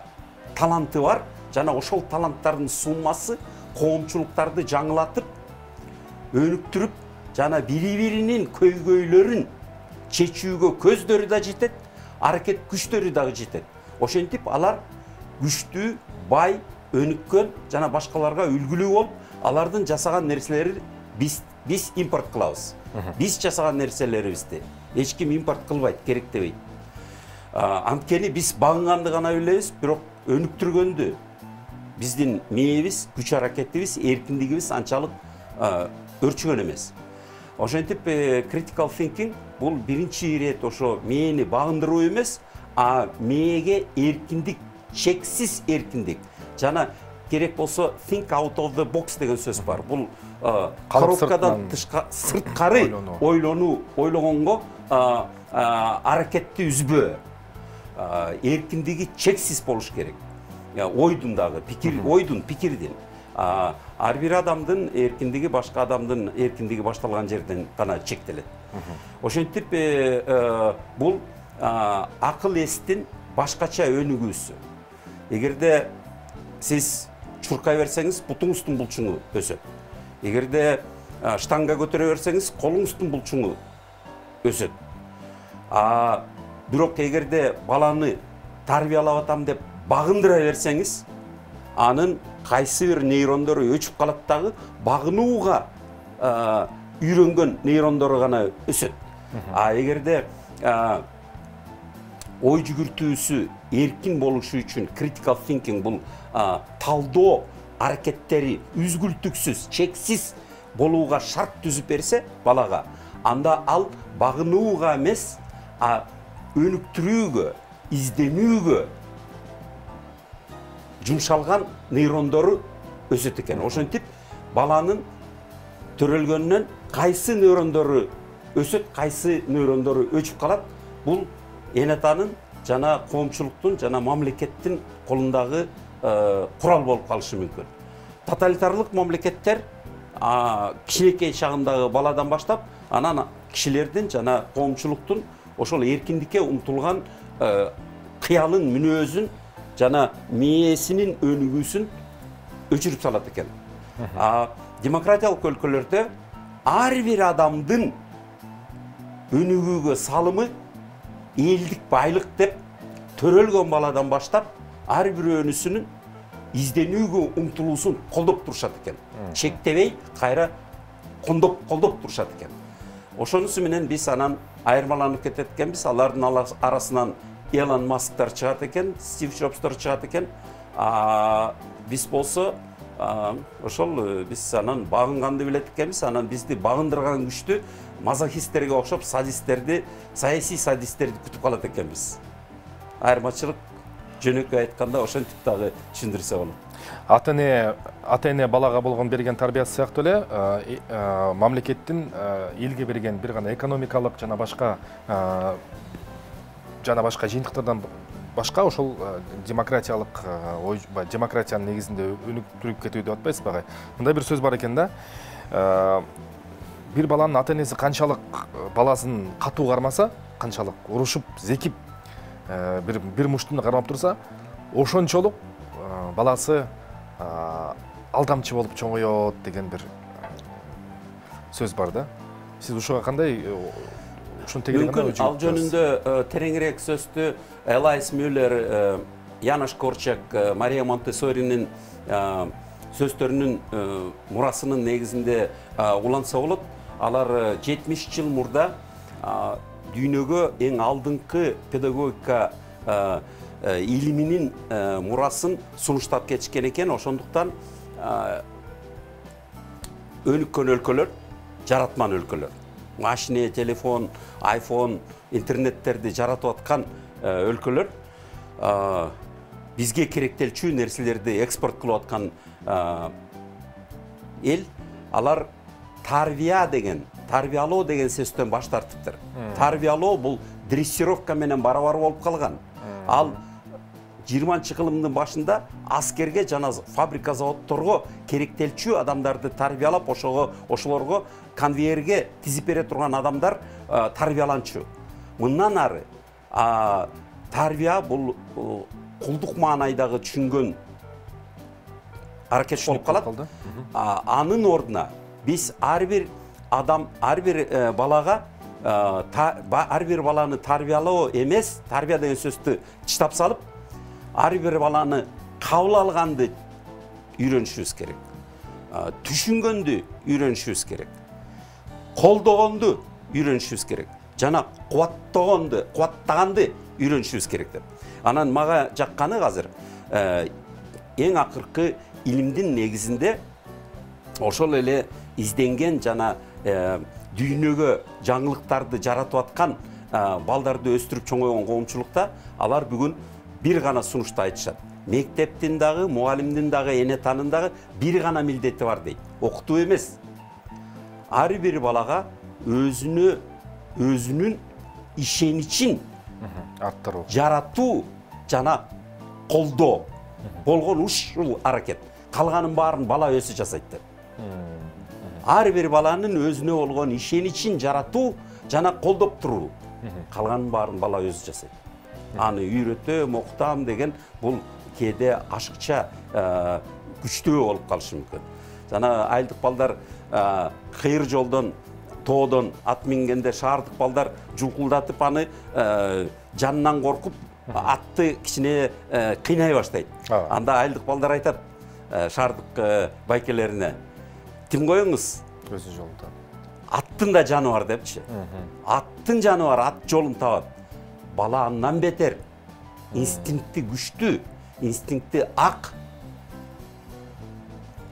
таланты бар, жана ошол таланттардын суммасы коомчулуктарды жаңылатып, өнүктүрүп, жана бири-биринин көйгөйлөрүн чечүүгө көздөрү да жетет, аракет күчтөрү дагы жетет. Ошентип алар күчтүү, бай, өнүккөн жана башкаларга үлгүлүү болуп, алардын жасаган нерселери биз импорт кылабыз. Биз жасаган нерселерибизди эч ким импорт кылбайт, керектебейт. Анткени биз багынганды гана билебиз, бирок өнүктүргөндү биздин мээбиз, күч аракетибиз, эркиндигибиз анчалык өрчүгөн эмес. Ошентип critical thinking бул биринчи ирет ошо мээни багындыруу эмес, а мээге эркиндик, чексиз эркиндик. Жана керек болсо think out of the box деген сөз бар. Бул коробкадан сырткары ойлогонго аракетти үзбөө. Эркиндиги чексиз болуш керек. Ойдун дагы, пикирдин. Ар бир адамдын эркиндиги башка адамдын эркиндиги башталган жерден гана чектелет. Ошентип бул акыл эстин башкача өнүгүүсү. Эгерде сиз чуркай берсеңиз, бутуңуздун булчуңу өсөт. Эгерде штанга көтөрө берсеңиз, колуңуздун булчуңу өсөт. Бирок эгерде баланы тарбиялап атам деп багындыра берсеңиз, анын кайсы бир нейрондору өчүп калат дагы, багынууга үйрөнгөн нейрондору гана өсөт. Эгерде ой жүгүртүүсү эркин болушу үчүн critical thinking бул талдоо аракеттери үзгүлтүксүз, чексиз болууга шарт түзүп берсе балага, анда ал багынууга эмес, өнүктүрүүгө, изденүүгө жумшалган нейрондору өсөт экен. Ошентип баланын төрөлгөнүнөн кайсы нейрондору өсөт, кайсы нейрондору өчүп калат, бул эн атанын жана коомчулуктун жана мамлекеттин колундагы курал болуп калышы мүмкүн. Тоталитарлык мамлекеттер кичинекей шагындагы баладан баштап, анан кишилердин жана коомчулуктун ошол эркиндикке умтулган кыялын, мүнөзүн жана мээсинин өнүгүүсүн өчүрүп салат экен. Демократиялык өлкөлөрдө ар бир адамдын өнүгүүгө салымы элдик байлык деп төрөлгөн баладан баштап ар бирөөнүсүнүн изденүүгө умтулуусун колдоп турушат экен. Чектебей, кайра колдоп турушат экен. Ошонусу менен биз анан айырмаланып кетет экенбиз. Алардын арасынан Элон Масктар чыгат экен, Стив Джобстар чыгат экен. Биз болсо ошол биз анан багынганды билет экенбиз. Анан бизди багындырган күчтү мазохисттерге окшоп садисттерди, саясий садисттерди күтүп калат экенбиз. Айырмачылык жөнөкөй айтканда ошентип дагы түшүндүрсө болот. Ата-эне балага болгон берген тарбиясы сыяктуу эле мамлекеттин элге берген бир гана экономикалык жана башка жыйынтыктардан башка ошол демократиялык демократиянын негизинде өнүктүрүп кетүү деп атпайсызбы? Мындай бир сөз бар экен да. Бир баланын ата-энеси канчалык баласын катуу кармаса, канчалык урушуп, зекип бир муштумда кармап турса, ошончолук баласы алдамчы болуп чоңоёт деген бир сөз бар да. Сиз ушуга кандай мүмкүн ал жөнүндө тереңирээк сөздү Элайс Мюллер, Янош Корчак, Мария Монтессоринин сөздөрүнүн мурасынын негизинде уланса болот. Алар 70 жыл мурда дүйнөгө эң алдыңкы педагогика илиминин мурасын сунуштап кетишкен экен. Ошондуктан өнүккөн өлкөлөр жаратман өлкөлөр. Машине, телефон, айфон, интернеттерди жаратып аткан өлкөлөр бизге керектелчү нерселерди экспорт кылып аткан эл. Алар тарбиялоо деген сөздөн баш тартыптыр. Тарбиялоо бул дрессировка менен барабар болуп калган. Ал 20-чы кылымдын башында аскерге жана фабрика заводдорго керектелчү адамдарды тарбиялап, ошолорго конвейерге тизип бере турган адамдар тарбияланчу. Мындан ары тарбия бул кулдук маанайдагы түшүнгөн аракет болуп калат. Анын ордуна биз ар бир адам, ар бир балага, ар бир баланы тарбиялоо эмес, тарбия деген сөздү чытап салып, ар бир баланы кабыл алганды үйрөнүшүбүз керек. Түшүнгөндү үйрөнүшүбүз керек. Колдогонду үйрөнүшүбүз керек. Жана кубаттаганды үйрөнүшүбүз керек деп. Анан мага жакканы азыр эң акыркы илимдин негизинде ошол эле изденген жана дүйнөгө жаңылыктарды жаратып аткан балдарды өстүрүп чоңойгон коомчулукта алар бүгүн бир гана сунушту айтышат. Мектептин дагы, мугалимдин дагы, эне танын дагы бир гана милдети бар дейт. Окутуу эмес. Ар бир балага өзүнүн ишеничин арттыруу, жаратуу жана колдоо болгон ушул аракет. Калганын баарын бала өзү жасайт деп. Ар бир баланын өзүнө болгон ишеничин жаратуу жана колдоп туруу. Калганын баарын бала өзү жасайт. Аны үйрөтөм, окутам деген бул кээде ашыкча күчтүү болуп калышы мүмкүн. Жана айылдык балдар кыйыр жолдон, тоодон ат мингенде шаардык балдар жулкулдатып аны жанынан коркуп атты кичине кыйнай баштайт. Анда айылдык балдар айтат шаардык байкелерине: "Тим коюңуз, өзү жолунда. Аттын да жаны бар" депчи. Аттын жаны бар, ат жолун табат. Бала андан бетер. Инстинкти күчтүү, инстинкти ак.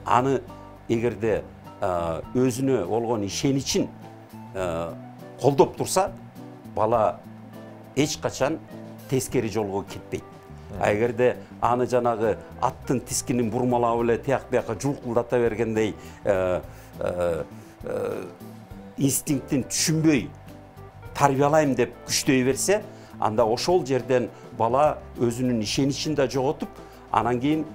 Аны эгерде өзүнө болгон ишеничин колдоп турса, бала эч качан тескери жолго кетпейт. Эгерде аны жанагы аттын тискинин бурмалабы эле тияк бияка жулкулдата бергендей инстинктин түшүнбөй тарбиялайм деп күчдөй берсе, анда ошол жерден бала өзүнүн ишеничин да жоготуп, анан кийин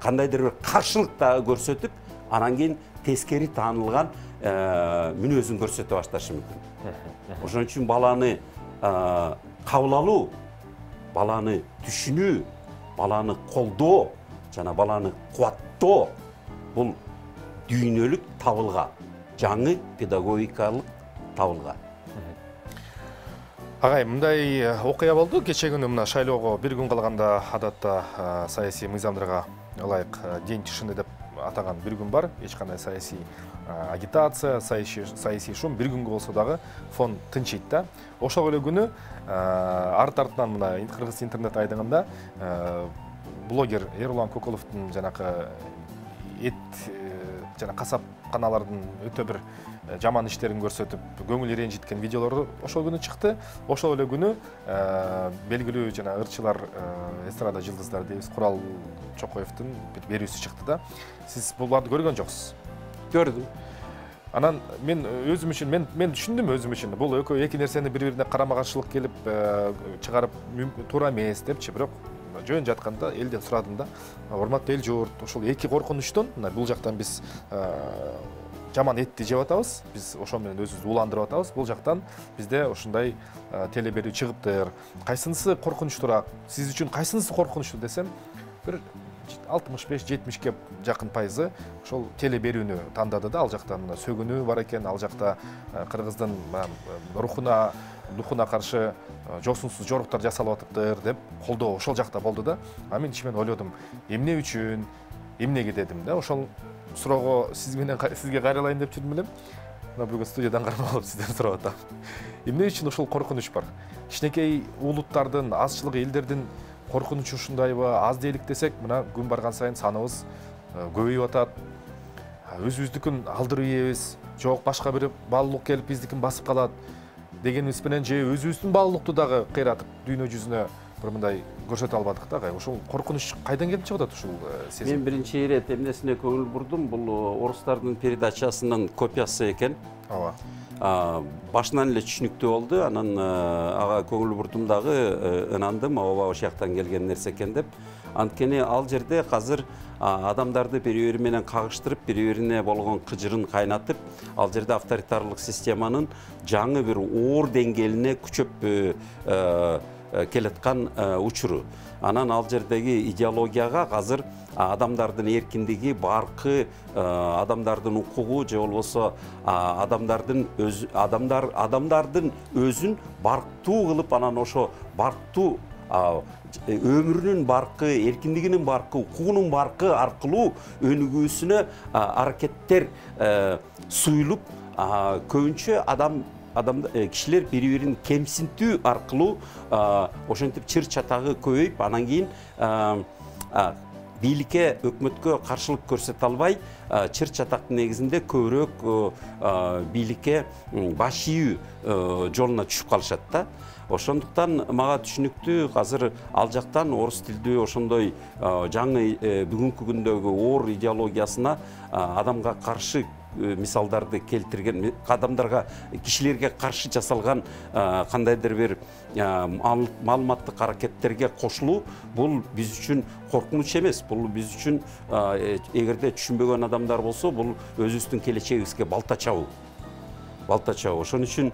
кандайдыр бир каршылык да көрсөтүп, анан кийин тескери таанылган мүнөзүн көрсөтө башташы мүмкүн. Ошон үчүн баланы кабыл алуу, баланы түшүнүү, баланы колдоо жана баланы кубаттоо бул дүйнөлүк табылга, жаңы педагогикалык табылга. Агай, мындай окуя болду. Кече күнү мына шайлоого бир күн калганда адатта саясий мыйзамдарга ылайык день тишины деп атаган бир күн бар. Эч кандай саясий агитация, саясий шум бир күнгө болсо дагы фон тынчыйт да. Ошол эле күнү арт-артынан мына кыргыз интернет айдыгында блогер Эрулан Коколовдун жанакы эт жана касап каналардын өтө бир жаман иштерин көрсөтүп, көңүл ренжиткен видеолору ошол күнү чыкты. Ошол эле күнү белгилүү жана ырчылар, эстрада жылдыздар дейбиз, Курал Чокоевдун бир берүүсү чыкты да. Сиз буларды көргөн жоксуз? Көрдүм. Анан мен өзүм үчүн мен түшүндүм өзүм үчүн. Бул эки нерсени бири-бирине карама-каршылык келип чыгарып туура эмес депчи, бирок жөн жатканда элден сурадым да. Урматтуу эл журт, ошол эки коркунучтон, бул жактан биз жаман этти жеп атабыз, биз ошол менен өзүбүздү уландырып атабыз. Бул жактан бизде ушундай теле берүү чыгыптыр. Кайсынысы коркунучтураак? Сиз үчүн кайсынысы коркунучтуу десем, бир 65-70ке жакын пайызы ошол теле берүүнү тандады да. Ал жакта сөгүнүү бар экен, ал жакта кыргыздын рухуна каршы жосунсуз жоруктар жасалып атыптыр деп колдоо ошол жакта болду да. А мен ичимен ойлодум, эмне үчүн, эмнеге дедим да. Ошол суроого сизге кайрылайын деп жүрдүм элем. Мына бүгүн студиядан кармап алып сизден сурап атам. Эмне үчүн ушул коркунуч бар? Кичинекей улуттардын, азчылык элдердин коркунучу ушундайбы? Аз дейлик десек, мына күн барган сайын саныбыз көбөйүп атат. Өзүбүздүкүн алдырып ийебиз. Жок, башка бир баалуулук келип биздикин басып калат дегенибиз менен же өзүбүздүн баалуулукту дагы кыйратып дүйнө жүзүнө бир мындай көрсөтө албадык да. Ошол коркунуч кайдан келип чыгып атат ушул сезим? Мен биринчи ирет эмнесине көңүл бурдум, бул орустардын передачасынын копиясы экен. Ооба. Башынан эле түшүнүктүү болду, анан ага көңүл бурдум дагы, ынандым, ооба ошол жактан келген нерсе экен деп. Анткени ал жерде азыр адамдарды бири-бири менен кагыштырып, бири-бирине болгон кыжырын кайнатып, ал жерде авторитарлык системанын жаңы бир оор деңгээлине күчөп келаткан учуру. Анан ал жердеги идеологияга азыр адамдардын эркиндиги, баркы, адамдардын укугу же болбосо адамдардын өзүн барктуу кылып, анан ошо барктуу өмүрүнүн баркы, эркиндигинин баркы, укугунун баркы аркылуу өнүгүүсүнө аракеттер суюлуп, көбүнчө кишилер бири-бирин кемсинтүү аркылуу ошентип чыр чатагы көбөйүп, анан кийин бийликке, өкмөткө каршылык көрсөтө албай, чыр чатактын негизинде көбүрөөк бийликке баш ийүү жолуна түшүп калышат да. Ошондуктан мага түшүнүктүү азыр ал жактан орус тилдүү ошондой жаңы бүгүнкү күндөгү оор идеологиясына адамга каршы мисалдарды келтирген, адамдарга, кишилерге каршы жасалган кандайдыр бир маалыматтык аракеттерге кошулуу, бул биз үчүн коркунуч эмес. Бул биз үчүн, эгерде түшүнбөгөн адамдар болсо, бул өзүбүздүн келечегибизге балта чабуу. Ошон үчүн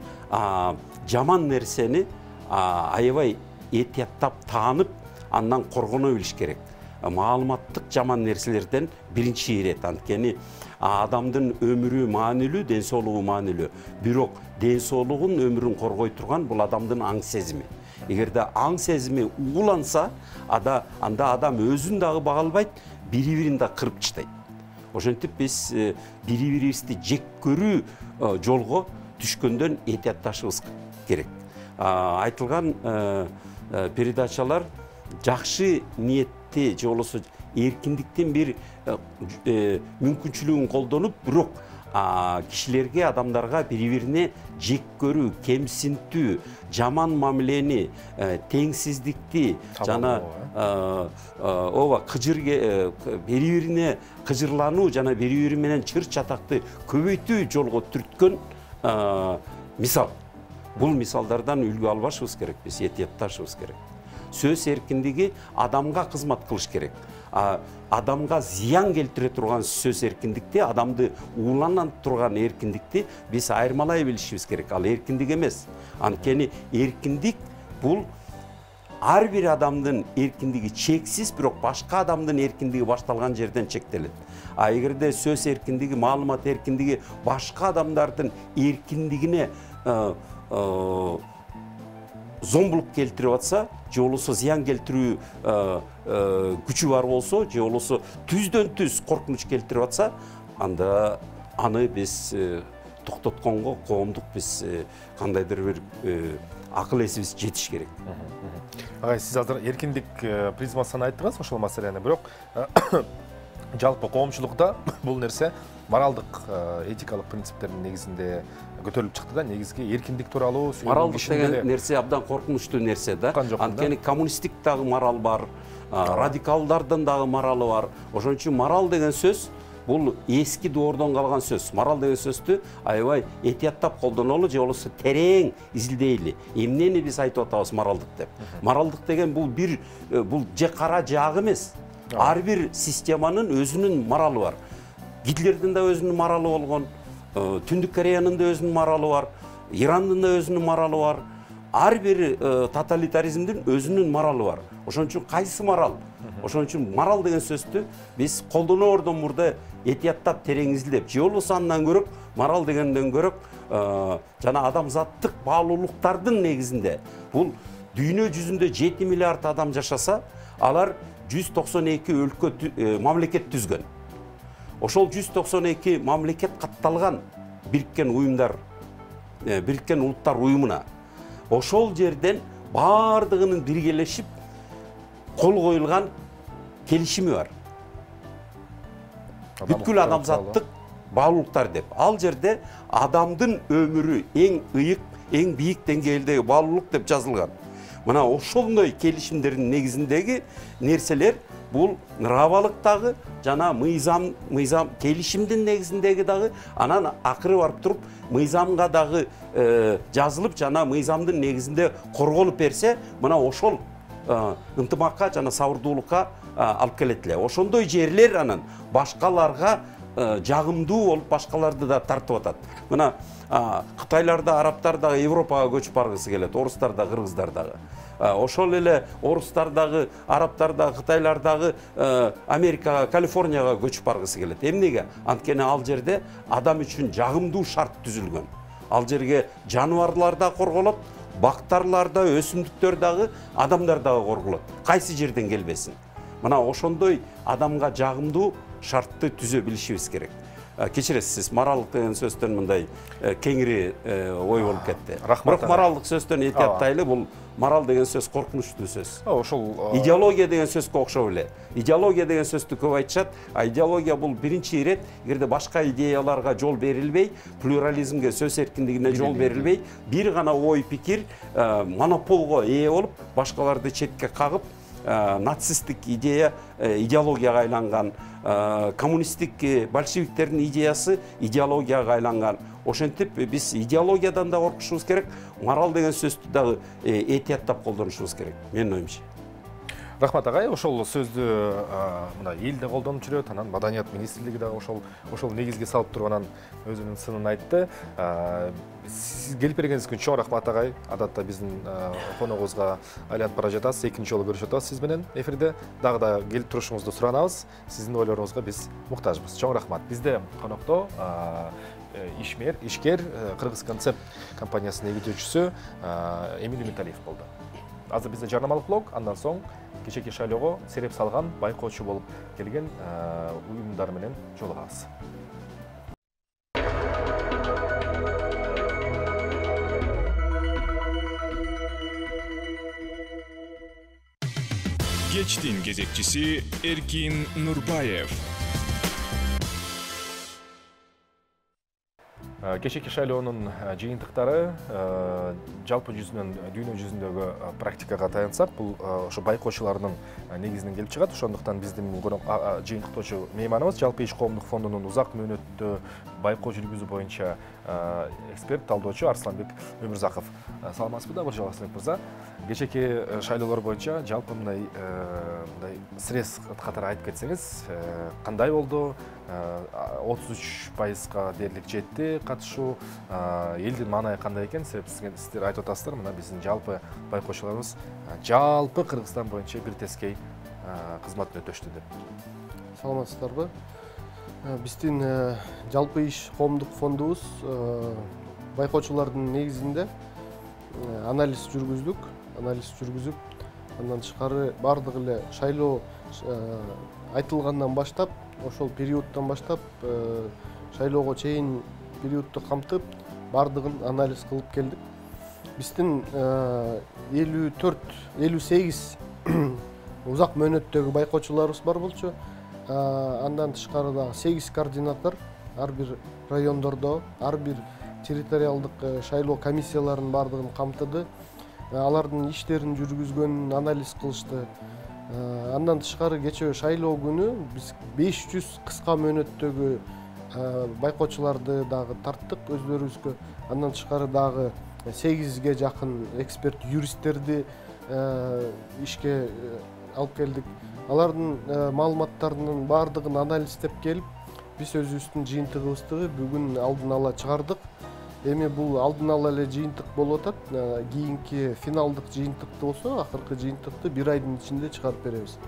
жаман нерсени аябай этияттап таанып, андан коргоно билиш керек. Маалыматтык жаман нерселерден биринчи ирет. Анткени адамдын өмүрү маанилүү, ден соолугу маанилүү. Бирок ден соолугун, өмүрүн коргой турган бул адамдын аң сезими. Эгерде аң сезими ууланса, анда адам өзүн дагы бага албайт, бири-бирин да кырып таштайт. Ошентип биз бири-бирибизди жек көрүү жолго түшкөндөн этиятташыбыз керек. Айтылган передачалар жакшы ниетти же болбосо эркиндиктин бир мүмкүнчүлүгүн колдонуп, бирок кишилерге, адамдарга бири-бирине жек көрүү, кемсинтүү, жаман мамилени, теңсиздикти жана бири-бирине кыжырлануу жана бири-бири менен чыр чатакты көбөйтүү жолго түрткөн мисал. Бул мисалдардан үлгү албашыбыз керек, биз этиятташыбыз керек. Сөз эркиндиги адамга кызмат кылыш керек. Адамга зыян келтире турган сөз эркиндикти, адамды уулана турган эркиндикти биз айырмалай билишибиз керек. Ал эркиндик эмес. Анткени эркиндик бул ар бир адамдын эркиндиги чексиз, бирок башка адамдын эркиндиги башталган жерден чектелет. Эгерде сөз эркиндиги, маалымат эркиндиги башка адамдардын эркиндигине зомбулук келтирип атса, же болбосо зыян келтирүү күчү бар болсо, же болбосо түздөн түз коркунуч келтирип атса, анда аны биз токтотконго коомдук биз кандайдыр бир акыл эсибиз жетиш керек. Сиз азыр эркиндик призмасынан айттыңыз ошол маселени, бирок жалпы коомчулукта бул нерсе моралдык, этикалык принциптердин негизинде көтөрүлүп чыкты да. Негизги эркиндик тууралуу моралдык деген нерсе абдан коркунучтуу нерсе да. Анткени коммунисттик дагы морал бар, радикалдардын дагы моралы бар. Ошон үчүн морал деген сөз бул эски доордон калган сөз. Морал деген сөздү аябай этияттап колдонолу, же болбосо терең изилдейли. Эмнени биз айтып атабыз моралдык деп? Моралдык деген бул же кара же ак эмес. Ар бир системанын өзүнүн моралы бар. Гитлердин да өзүнүн моралы болгон, Түндүк Кореянын да өзүнүн моралы бар, Ирандын да өзүнүн моралы бар. Ар бир тоталитаризмдин өзүнүн моралы бар. Ошон үчүн кайсы морал? Ошон үчүн морал деген сөздү биз колдоноордон мурда этияттап терең изилдеп, же болбосо андан көрөк, морал дегенден көрөк жана адамзаттык баалуулуктардын негизинде бул дүйнө жүзүндө 7 миллиард адам жашаса, алар 192 өлкө мамлекет түзгөн. Ошол 192 мамлекет катталган Бириккен уюмдар, Бириккен улуттар уюмуна. Ошол жерден бардыгынын биргелешип кол коюлган келишими бар. Бүткүл адамзаттык баалуулуктар деп. Ал жерде адамдын өмүрү эң ыйык, эң бийик деңгээлдеги баалуулук деп жазылган. Мына ошондой келишимдердин негизиндеги нерселер бул нравалык дагы жана мыйзам келишимдин негизиндеги дагы, анан акыры барып туруп мыйзамга дагы жазылып жана мыйзамдын негизинде корголуп берсе, мына ошол ынтымакка жана сабырдуулукка алып келет эле. Ошондой жерлер анан башкаларга жагымдуу болуп башкаларды да тартып атат. Мына Кытайлар да, арабтар да Европага көчүп баргысы келет, орустар да, кыргыздар дагы. Ошол эле орустар дагы, арабтар да, Кытайлар дагы Америкага, Калифорнияга көчүп баргысы келет. Эмнеге? Анткени ал жерде адам үчүн жагымдуу шарт түзүлгөн. Ал жерге жаныбарлар да корголот, бактарлар да, өсүмдүктөр дагы, адамдар дагы корголот. Кайсы жерден келбесин. Мына ошондой адамга жагымдуу шартты түзө билишибиз керек. Кечиресиз, моралдык деген сөздөн мындай кеңири ой болуп кетти. Бирок моралдык сөздөн этияттайлы, бул морал деген сөз коркунучтуу сөз. Ошол идеология деген сөзгө окшоп эле. Идеология деген сөздү көп айтышат, а идеология бул биринчи ирет, эгерде башка идеяларга жол берилбей, плюрализмге, сөз эркиндигине жол берилбей, бир гана ой пикир монополго ээ болуп, башкаларды четке кагып, нацисттик идеологияга айланган, коммунисттик большевиктердин идеясы идеологияга айланган. Ошентип биз идеологиядан да коркушубуз керек, морал деген сөздү дагы этияттап колдонушубуз керек, менин оюмча. Рахмат агай, ошол сөздү мына элде колдонуп жүрөт, анан Маданият министрлиги дагы ошол негизге салып турганан өзүнүн сынын айтты. Сиз келип бергениңиз үчүн чоң рахмат агай. Адатта биздин коногубузга айланып бара жатасыз, экинчи жолу көрүшүп атабыз сиз менен эфирде. Дагы да келип турушуңузду суранабыз. Сиздин ойлоруңузга биз муктажбыз. Чоң рахмат. Бизде конокто ишкер Кыргыз концепт компаниясынын негизчүсү Эмиль Үмүталиев болду. Азыр бизде жарнамалык блок, андан соң кечеки шайлоого сереп салган байкоочу болуп келген уюмдар менен жолугабыз. Кечтин кезекчиси Эркин Нурбаев. Кечеки шайлоонун жыйынтыктары жалпы жүзүнөн дүйнө жүзүндөгү практикага таянсак, бул ошо байкоочулардын негизинен келип чыгат. Ошондуктан биздин жыйынтыктоочу мейманыбыз Жалпы иш коомдук фондунун узак мөөнөттүү байкоо жүргүзүү боюнча эксперт, талдоочу Арсланбек Өмүрзаков. Саламатсызбы да, Буржабасыбек мырза? Кечеки шайлоолор боюнча жалпы мындай срез катары айтып кетсеңиз, кандай болду? 33%га дээрлик жетти катышуу. Элдин маанайы кандай экен? Сиздер айтып атасыздар, мына биздин жалпы байкоочуларыбыз жалпы Кыргызстан боюнча бир тескей кызмат өтөштү деп. Саламатсыздарбы? Биздин жалпы иш коомдук фондубуз байкоочулардын негизинде анализ жүргүздүк. Анализ жүргүзүп, андан тышкары бардык эле шайлоо айтылгандан баштап, ошол периодтон баштап шайлоого чейин периодду камтып, бардыгын анализ кылып келдик. Биздин 54-58 узак мөөнөттөгү байкоочуларыбыз бар болчу. Андан тышкары да 8 координатор ар бир райондордо, ар бир территориалдык шайлоо комиссияларынын бардыгын камтыды. Алардын иштерин жүргүзгөн, анализ кылышты. Андан тышкары кечээ шайлоо күнү биз 500 кыска мөөнөттөгү байкоочуларды дагы тарттык өздөрүбүзгө. Андан тышкары дагы 8ге жакын эксперт, юристтерди ишке алып келдик. Алардын маалыматтарынын бардыгын анализдеп келип, биз өзүбүздүн жыйынтыгыбызды бүгүн алдын ала чыгардык. Эми бул алдын ала эле жыйынтык болуп атат. Кийинки финалдык жыйынтыкты болсо, акыркы жыйынтыкты бир айдын ичинде чыгарып беребиз.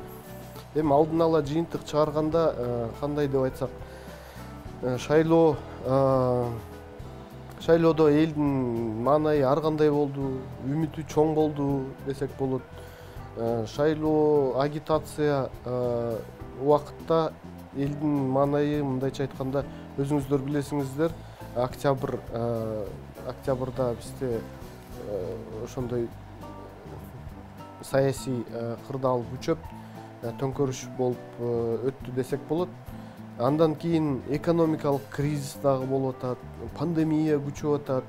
Эми алдын ала жыйынтык чыгарганда кандай деп айтсак, шайлоодо элдин маанайы ар кандай болду, үмүтү чоң болду десек болот. Шайлоо агитация убакытта элдин маанайы, мындайча айтканда, өзүңүздөр билесиңиздер, октябрда бизде ошондой саясий кырдаал күчөп, төңкөрүш болуп өттү десек болот. Андан кийин экономикалык кризис дагы болуп атат, пандемия күчөп атат.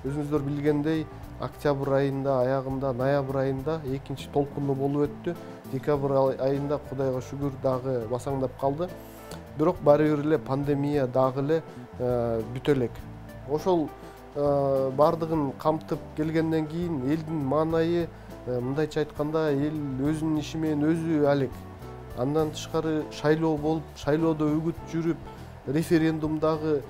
Өзүңүздөр билгендей, октябрь айында, аягында, ноябрь айында экинчи толкуну болуп өттү. Декабрь айында кудайга шүгүр дагы басаңдап калды. Бирок баары бир эле пандемия дагы эле бүтө элек. Ошол бардыгын камтып келгенден кийин элдин маанайы, мындайча айтканда, эл өзүнүн иши менен өзү алек. Андан тышкары шайлоо болуп, шайлоодо үгүт жүрүп, референдумдагы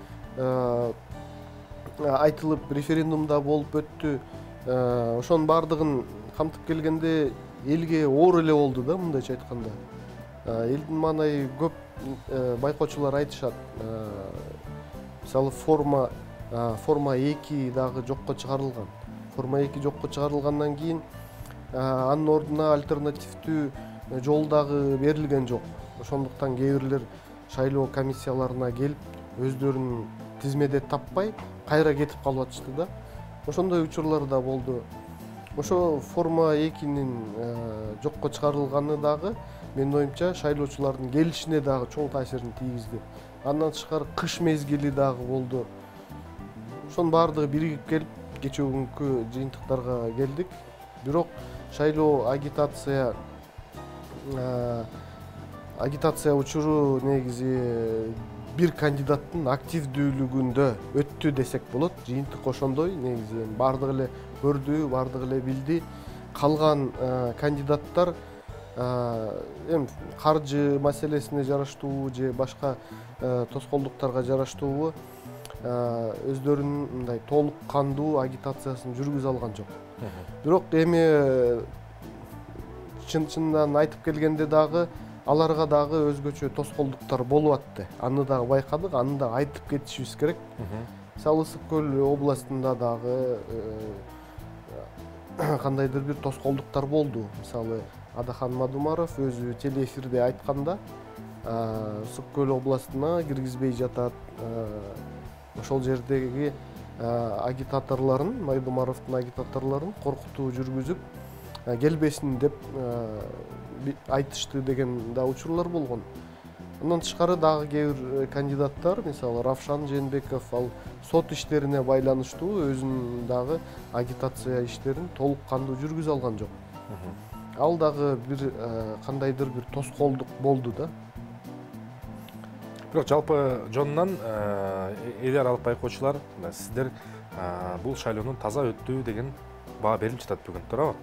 айтылып, референдумда болуп өттү. Ошонун баардыгын камтып келгенде элге оор эле болду да, мындайча айтканда. Элдин маанай көп байкоочулар айтышат. Мисалы форма 2 дагы жокко чыгарылган. Форма 2 жокко чыгарылгандан кийин анын ордуна альтернативдүү жол дагы берилген жок. Ошондуктан кээ бирлер шайлоо комиссияларына келип, өздөрүн тизмеде таппай, кайра кетип калып атышты да. Ошондой учурлар да болду. Ошо форма 2-нин жокко чыгарылганы дагы менин оюмча шайлоочулардын келишине дагы чоң таасирин тийгизди. Андан тышкары кыш мезгили дагы болду. Ошонун баардыгы биригип келип, кечээ бүгүнкү жыйынтыктарга келдик. Бирок шайлоо агитация учуру негизи бир кандидаттын активдүүлүгүндө өттү десек болот. Жыйынтык ошондой, негизи баардыгы эле көрдү, баардыгы эле билди. Калган кандидаттар эми каржы маселесине жараштуу же башка тоскоолдуктарга жараштуу өздөрүнүн мындай толук кандуу агитациясын жүргүзө алган жок. Бирок эми чынынан айтып келгенде дагы аларга дагы өзгөчө тоскоолдуктар болуп атты. Аны дагы байкадык, аны да айтып кетишибиз керек. Мисалы Ысык көл областында дагы кандайдыр бир тоскоолдуктар болду. Мисалы Адахан Мадумаров өзү телеэфирде айтканда, Ысык көл областына киргизбей жатат. Ошол жердеги агитаторлорун, Мадумаровдун агитаторлорун коркутуу жүргүзүп, келбесин деп айтышты деген да учурлар болгон. Андан тышкары дагы кээ бир кандидаттар, мисалы Равшан Жээнбеков, ал сот иштерине байланыштуу өзүнүн дагы агитация иштерин толук кандуу жүргүзө алган жок. Ал дагы бир кандайдыр бир тоскоолдук болду да. Бирок жалпы жонунан эл аралык байкоочулар, сиздер бул шайлоонун таза өттү деген баа берилип жатат бүгүн, туурабы?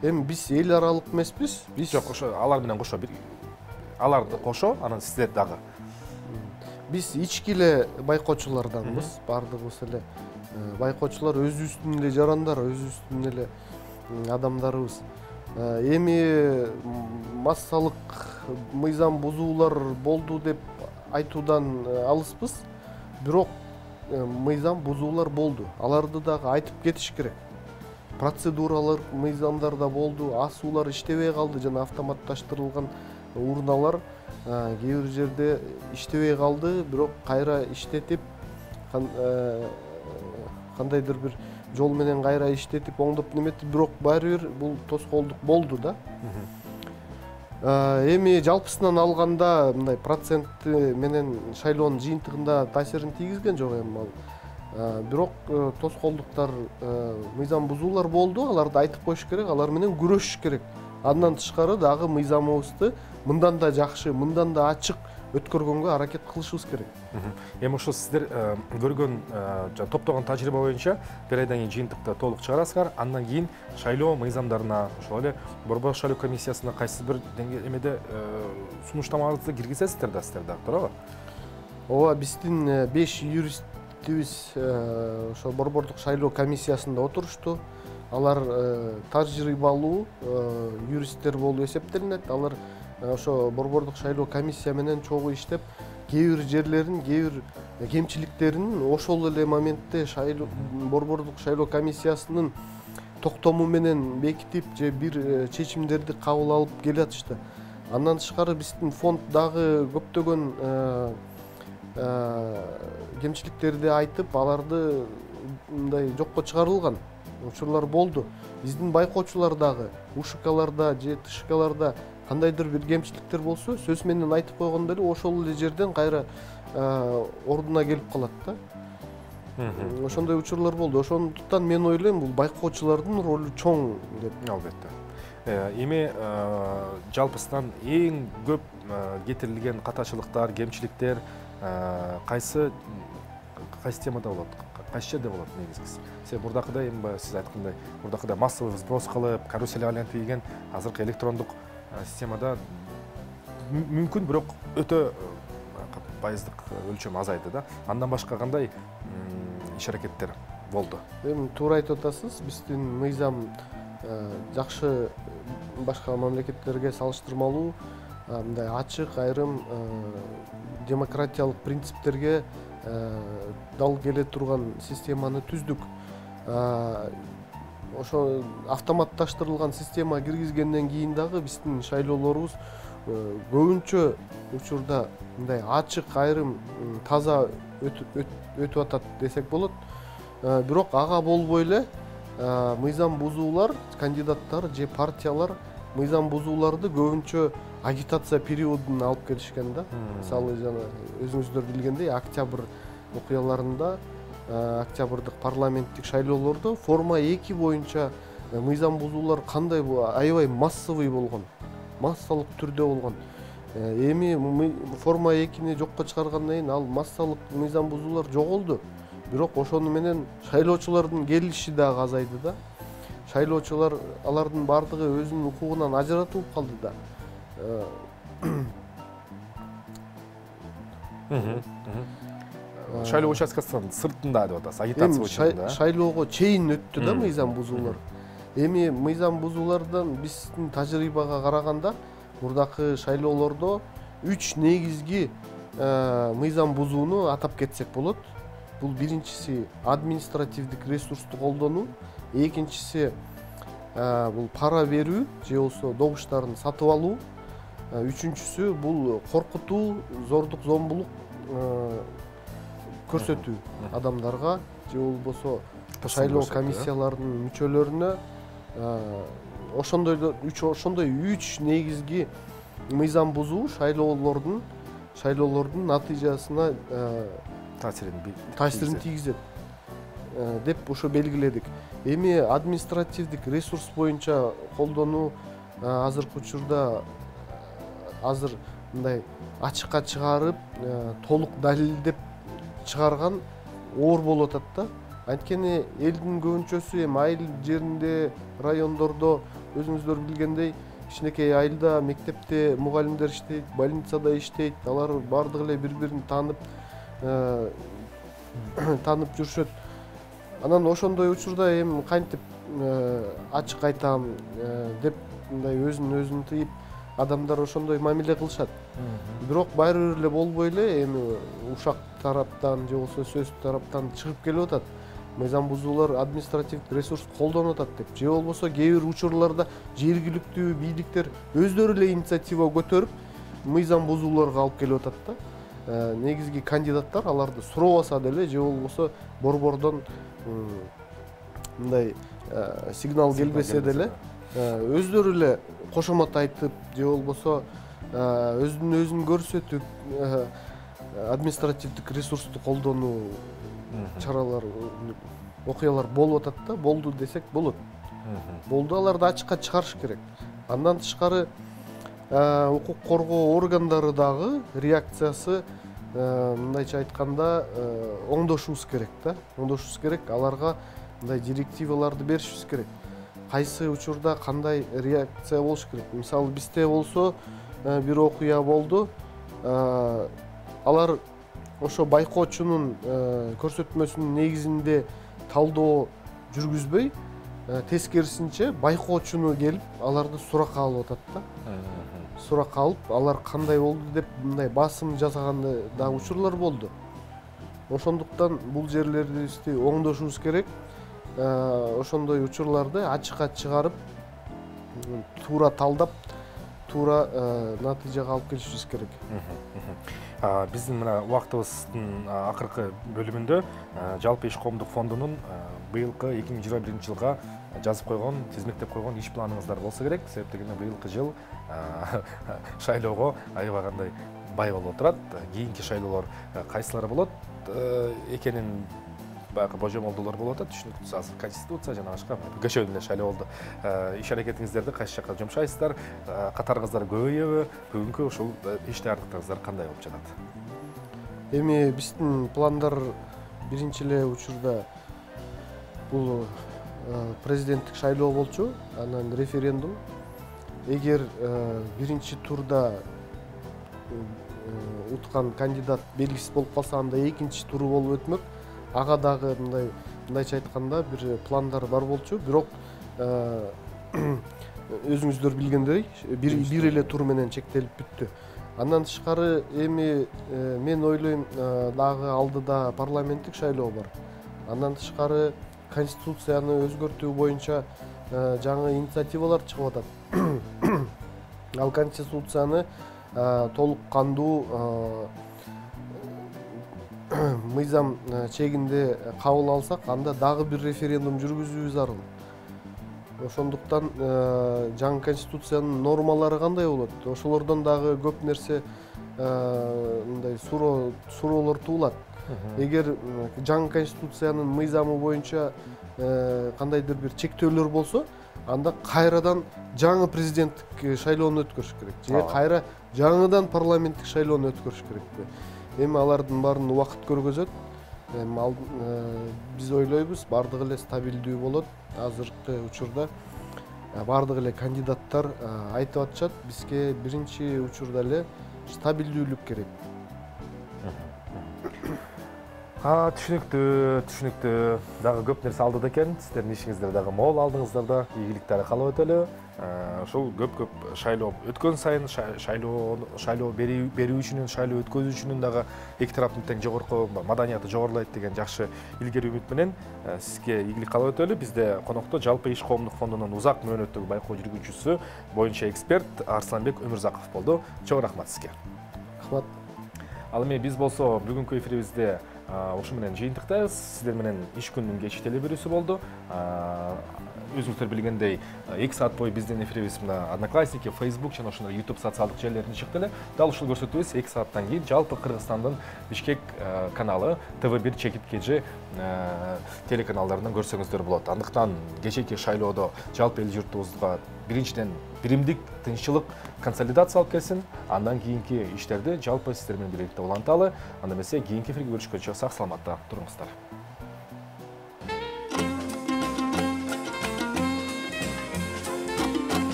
Эми биз эл аралык эмеспиз. Биз жок, ошо алар менен кошо аларды кошо, анан сиздер дагы. Биз ички эле байкоочуларданбыз, баардыгыбыз эле байкоочулар өзүбүздүн эле жарандар, өзүбүздүн эле адамдарыбыз. Эми массалык мыйзам бузуулар болду деп айтуудан алыспыз. Бирок мыйзам бузуулар болду. Аларды дагы айтып кетиш керек. Процедуралар, мыйзамдар да болду, асуулар иштебей калды жана автоматташтырылган урналар кээ бир жерде иштебей калды, бирок кайра иштетип кандайдыр бир жол менен кайра иштетип, оңдоп неметип, бирок баары бир бул тоскоолдук болду да. Эми жалпысынан алганда мындай проценти менен шайлоонун жыйынтыгында таасирин тийгизген жок эми ал. Бирок тоскоолдуктар, мыйзам бузуулар болду, аларды айтып коюш керек, алар менен күрөшүш керек. Андан тышкары дагы мыйзамыбызды мындан да жакшы, мындан да ачык өткөргөнгө аракет кылышыбыз керек. Эми ошо сиздер көргөн, топтогон тажрыйба боюнча бир айдан кийин жыйынтыкты толук чыгарасыздар, андан кийин шайлоо мыйзамдарына, ошол эле Борбор шайлоо комиссиясына кайсы бир эмеде сунуштамаңызды киргизесиздер да, сиздер дагы, туурабы? Ооба, биздин 5 юристибиз ошо Борбордук шайлоо комиссиясында отурушту. Алар тажрыйбалуу юристтер болуп эсептелинет. Алар ошо Борбордук шайлоо комиссия менен чогуу иштеп, кээ бир жерлерин, кээ бир кемчиликтерин ошол эле моментте Борбордук шайлоо комиссиясынын токтому менен бекитип же бир чечимдерди кабыл алып келатышты. Андан тышкары биздин фонд дагы көптөгөн кемчиликтерди айтып, аларды мындай жокко чыгарылган учурлар болду. Биздин байкоочулар дагы УШКларда же ТШКларда кандайдыр бир кемчиликтер болсо, сөз менен айтып койгондо эле ошол эле жерден кайра ордуна келип калат да. Ошондой учурлар болду. Ошондуктан мен ойлойм, бул байкоочулардын ролу чоң деп. Албетте. Эми жалпысынан эң көп кетирилген катачылыктар, кемчиликтер кайсы темада болот? Кайсы жерде болот негизгиси? Себеби бурдакыдай, эми сиз айткандай, бурдакыдай массовый сброс кылып, карусель айланып ийген азыркы электрондук системада мүмкүн, бирок өтө пайыздык өлчөм азайды да. Андан башка кандай иш аракеттер болду? Эми туура айтып атасыз. Биздин мыйзам жакшы башка мамлекеттерге салыштырмалуу мындай ачык, айрым демократиялык принциптерге дал келе турган системаны түздүк. Ошо автоматташтырылган система киргизгенден кийин дагы биздин шайлоолорубуз көбүнчө учурда мындай ачык, айрым, таза өтүп атат десек болот. Бирок ага болбой эле мыйзам бузуулар, кандидаттар же партиялар мыйзам бузууларды көбүнчө агитация периодуна алып келишкен да. Мисалы жана өзүңүздөр билгендей, октябрь окуяларында, октябрдык парламенттик шайлоолордо форма 2 боюнча мыйзам бузуулар кандай аябай массовый болгон, массалык түрдө болгон. Эми форма 2-ни жокко чыгаргандан кийин ал массалык мыйзам бузуулар жоголду. Бирок ошону менен шайлоочулардын келиши дагы азайды да. Шайлоочулар алардын бардыгы өзүнүн укугунан ажыратылып калды да. Шайлоо участкасынын сыртында деп атасыз, агитация учурунда. Шайлоого чейин өттү да мыйзам бузуулар. Эми мыйзам бузуулардан биздин тажрыйбага караганда, мурдакы шайлоолордо 3 негизги мыйзам бузууну атап кетсек болот. Бул биринчиси административдик ресурсту колдонуу, экинчиси бул пара берүү же болсо добуштарын сатып алуу, үчүнчүсү бул коркутуу, зордук, зомбулук көрсөтүү адамдарга же болбосо шайлоо комиссияларынын мүчөлөрүнө. Ошондой 3 негизги мыйзам бузуу шайлоолордун натыйжасына таасирин тийгизет деп ошо белгиледик. Эми административдик ресурс боюнча колдонуу азыркы учурда азыр мындай ачыкка чыгарып, толук далилдеп чыгарган оор болуп атат да. Анткени элдин көбүнчөсү эми айыл жеринде, райондордо өзүңүздөр билгендей кичинекей айылда мектепте мугалимдер иштейт, больницада иштейт. Алар бардыгы эле бири-бирин таанып жүрүшөт. Анан ошондой учурда эми кантип ачык айтам деп мындай өзүн тыйып адамдар ошондой мамиле кылышат. Бирок баары бир эле болбой эле эми ушак тараптан же болсо сөз тараптан чыгып келип атат. Мыйзам бузуулар административдик ресурс колдонуп атат деп. Же болбосо кээ бир учурларда жергиликтүү бийликтер өздөрү эле инициатива көтөрүп мыйзам бузууларга алып келип атат да. Негизги кандидаттар аларды суробаса деле же болбосо борбордон мындай сигнал келбесе деле өздөрү эле кошомот айтып же болбосо өзүн көрсөтүп административдик ресурсту колдонуу чаралар, окуялар болуп атат да. Болду десек болот. Болду, аларды ачыкка чыгарыш керек. Андан тышкары укук коргоо органдары дагы реакциясы мындайча айтканда оңдошубуз керек да. Оңдошубуз керек, аларга мындай директиваларды беришибиз керек. Кайсы учурда кандай реакция болуш керек. Мисалы бизде болсо бир окуя болду. Алар ошо байкоочунун көрсөтмөсүнүн негизинде талдоо жүргүзбөй, тескерисинче байкоочуну келип аларды суракка алып атат да. Суракка алып, алар кандай болду деп мындай басым жасаганда да учурлар болду. Ошондуктан бул жерлерибизди оңдошубуз керек. Ошондой учурларды ачыкка чыгарып, туура талдап, туура натыйжага алып келишибиз керек. Биздин мына убактыбыздын акыркы бөлүмүндө жалпы иш коомдук фондунун быйылкы 2021 жылга жазып койгон, тизмектеп койгон иш планыңыздар болсо керек. Себеп дегенде быйылкы жыл шайлоого аябай кандай бай болуп отурат. Кийинки шайлоолор кайсылары болот экенин баягы божомолдуулар болуп атат. Түшүнүктүү, азыр конституция жана башка көчөдөн эле шайлоо болду. Иш аракетиңиздерди кайсы жакка жумшайсыздар? Катарыңыздар көбөйөбү? Бүгүнкү ушул иш даярдыктарыңыздар кандай болуп жатат? Эми биздин пландар биринчи эле учурда бул президенттик шайлоо болчу, анан референдум. Эгер биринчи турда уткан кандидат белгисиз болуп калса, анда экинчи туру болуп өтмөк. Ага дагы мындайча айтканда бир пландар бар болчу, бирок өзүңүздөр билгендей бир эле тур менен чектелип бүттү. Андан тышкары эми мен ойлойм дагы алдыда парламенттик шайлоо бар. Андан тышкары конституцияны өзгөртүү боюнча жаңы инициативалар чыгып атат. Ал конституцияны толук кандуу мыйзам чегинде кабыл алсак, анда дагы бир референдум жүргүзүүбүз зарыл. Ошондуктан жаңы конституциянын нормалары кандай болот? Ошолордон дагы көп нерсе мындай суроолор туулат. Эгер жаңы конституциянын мыйзамы боюнча кандайдыр бир чектөөлөр болсо, анда кайрадан жаңы президенттик шайлоону өткөрүш керек. Же кайра жаңыдан парламенттик шайлоону өткөрүш керек. Эми алардын баарын убакыт көргөзөт. Биз ойлойбуз, бардыгы эле стабилдүү болот. Азыркы учурда бардык эле кандидаттар айтып атышат, бизге биринчи учурда эле стабилдүүлүк керек. Түшүнүктүү. Дагы көп нерсе алдыда экен. Сиздердин ишиңиздер дагы мол алдыңыздар да. Ийгиликтер каалап өтөлү. Ошол көп шайлоо өткөн сайын шайлоо берүүчүнүн, шайлоо өткөзүүчүнүн дагы эки тараптын тең жогорку маданияты жогорулайт деген жакшы илгери үмүт менен сизге ийгилик каалап өтөлү. Бизде конокто Жалпы иш коомдук фондунун узак мөөнөттөгү байкоо жүргүнчүсү боюнча эксперт Арсланбек Өмүрзаков болду. Чоң рахмат сизге. Рахмат. Ал эми биз болсо бүгүнкү эфирибизде ушу менен жыйынтыктайбыз. Сиздер менен иш күнүнүн кечки телеберүүсү болду. Өзүңүздөр билгендей 2 саат бою биздин эфирибиз мына Одноклассники, Facebook жана ошондой YouTube социалдык желилеринде чыкты эле. Дал ушул көрсөтүүбүз 2 сааттан кийин жалпы Кыргызстандын Бишкек каналы TV1 Чекит KG телеканалдарынан көрсөңүздөр болот. Андыктан кечээки шайлоодо жалпы эл журтубузга биринчиден биримдик, тынччылык, консолидация алып келсин. Андан кийинки иштерди жалпы сиздер менен биргеликте уланталы. Анда эмесе кийинки эфирге көрүшкөнчө сак саламатта туруңуздар.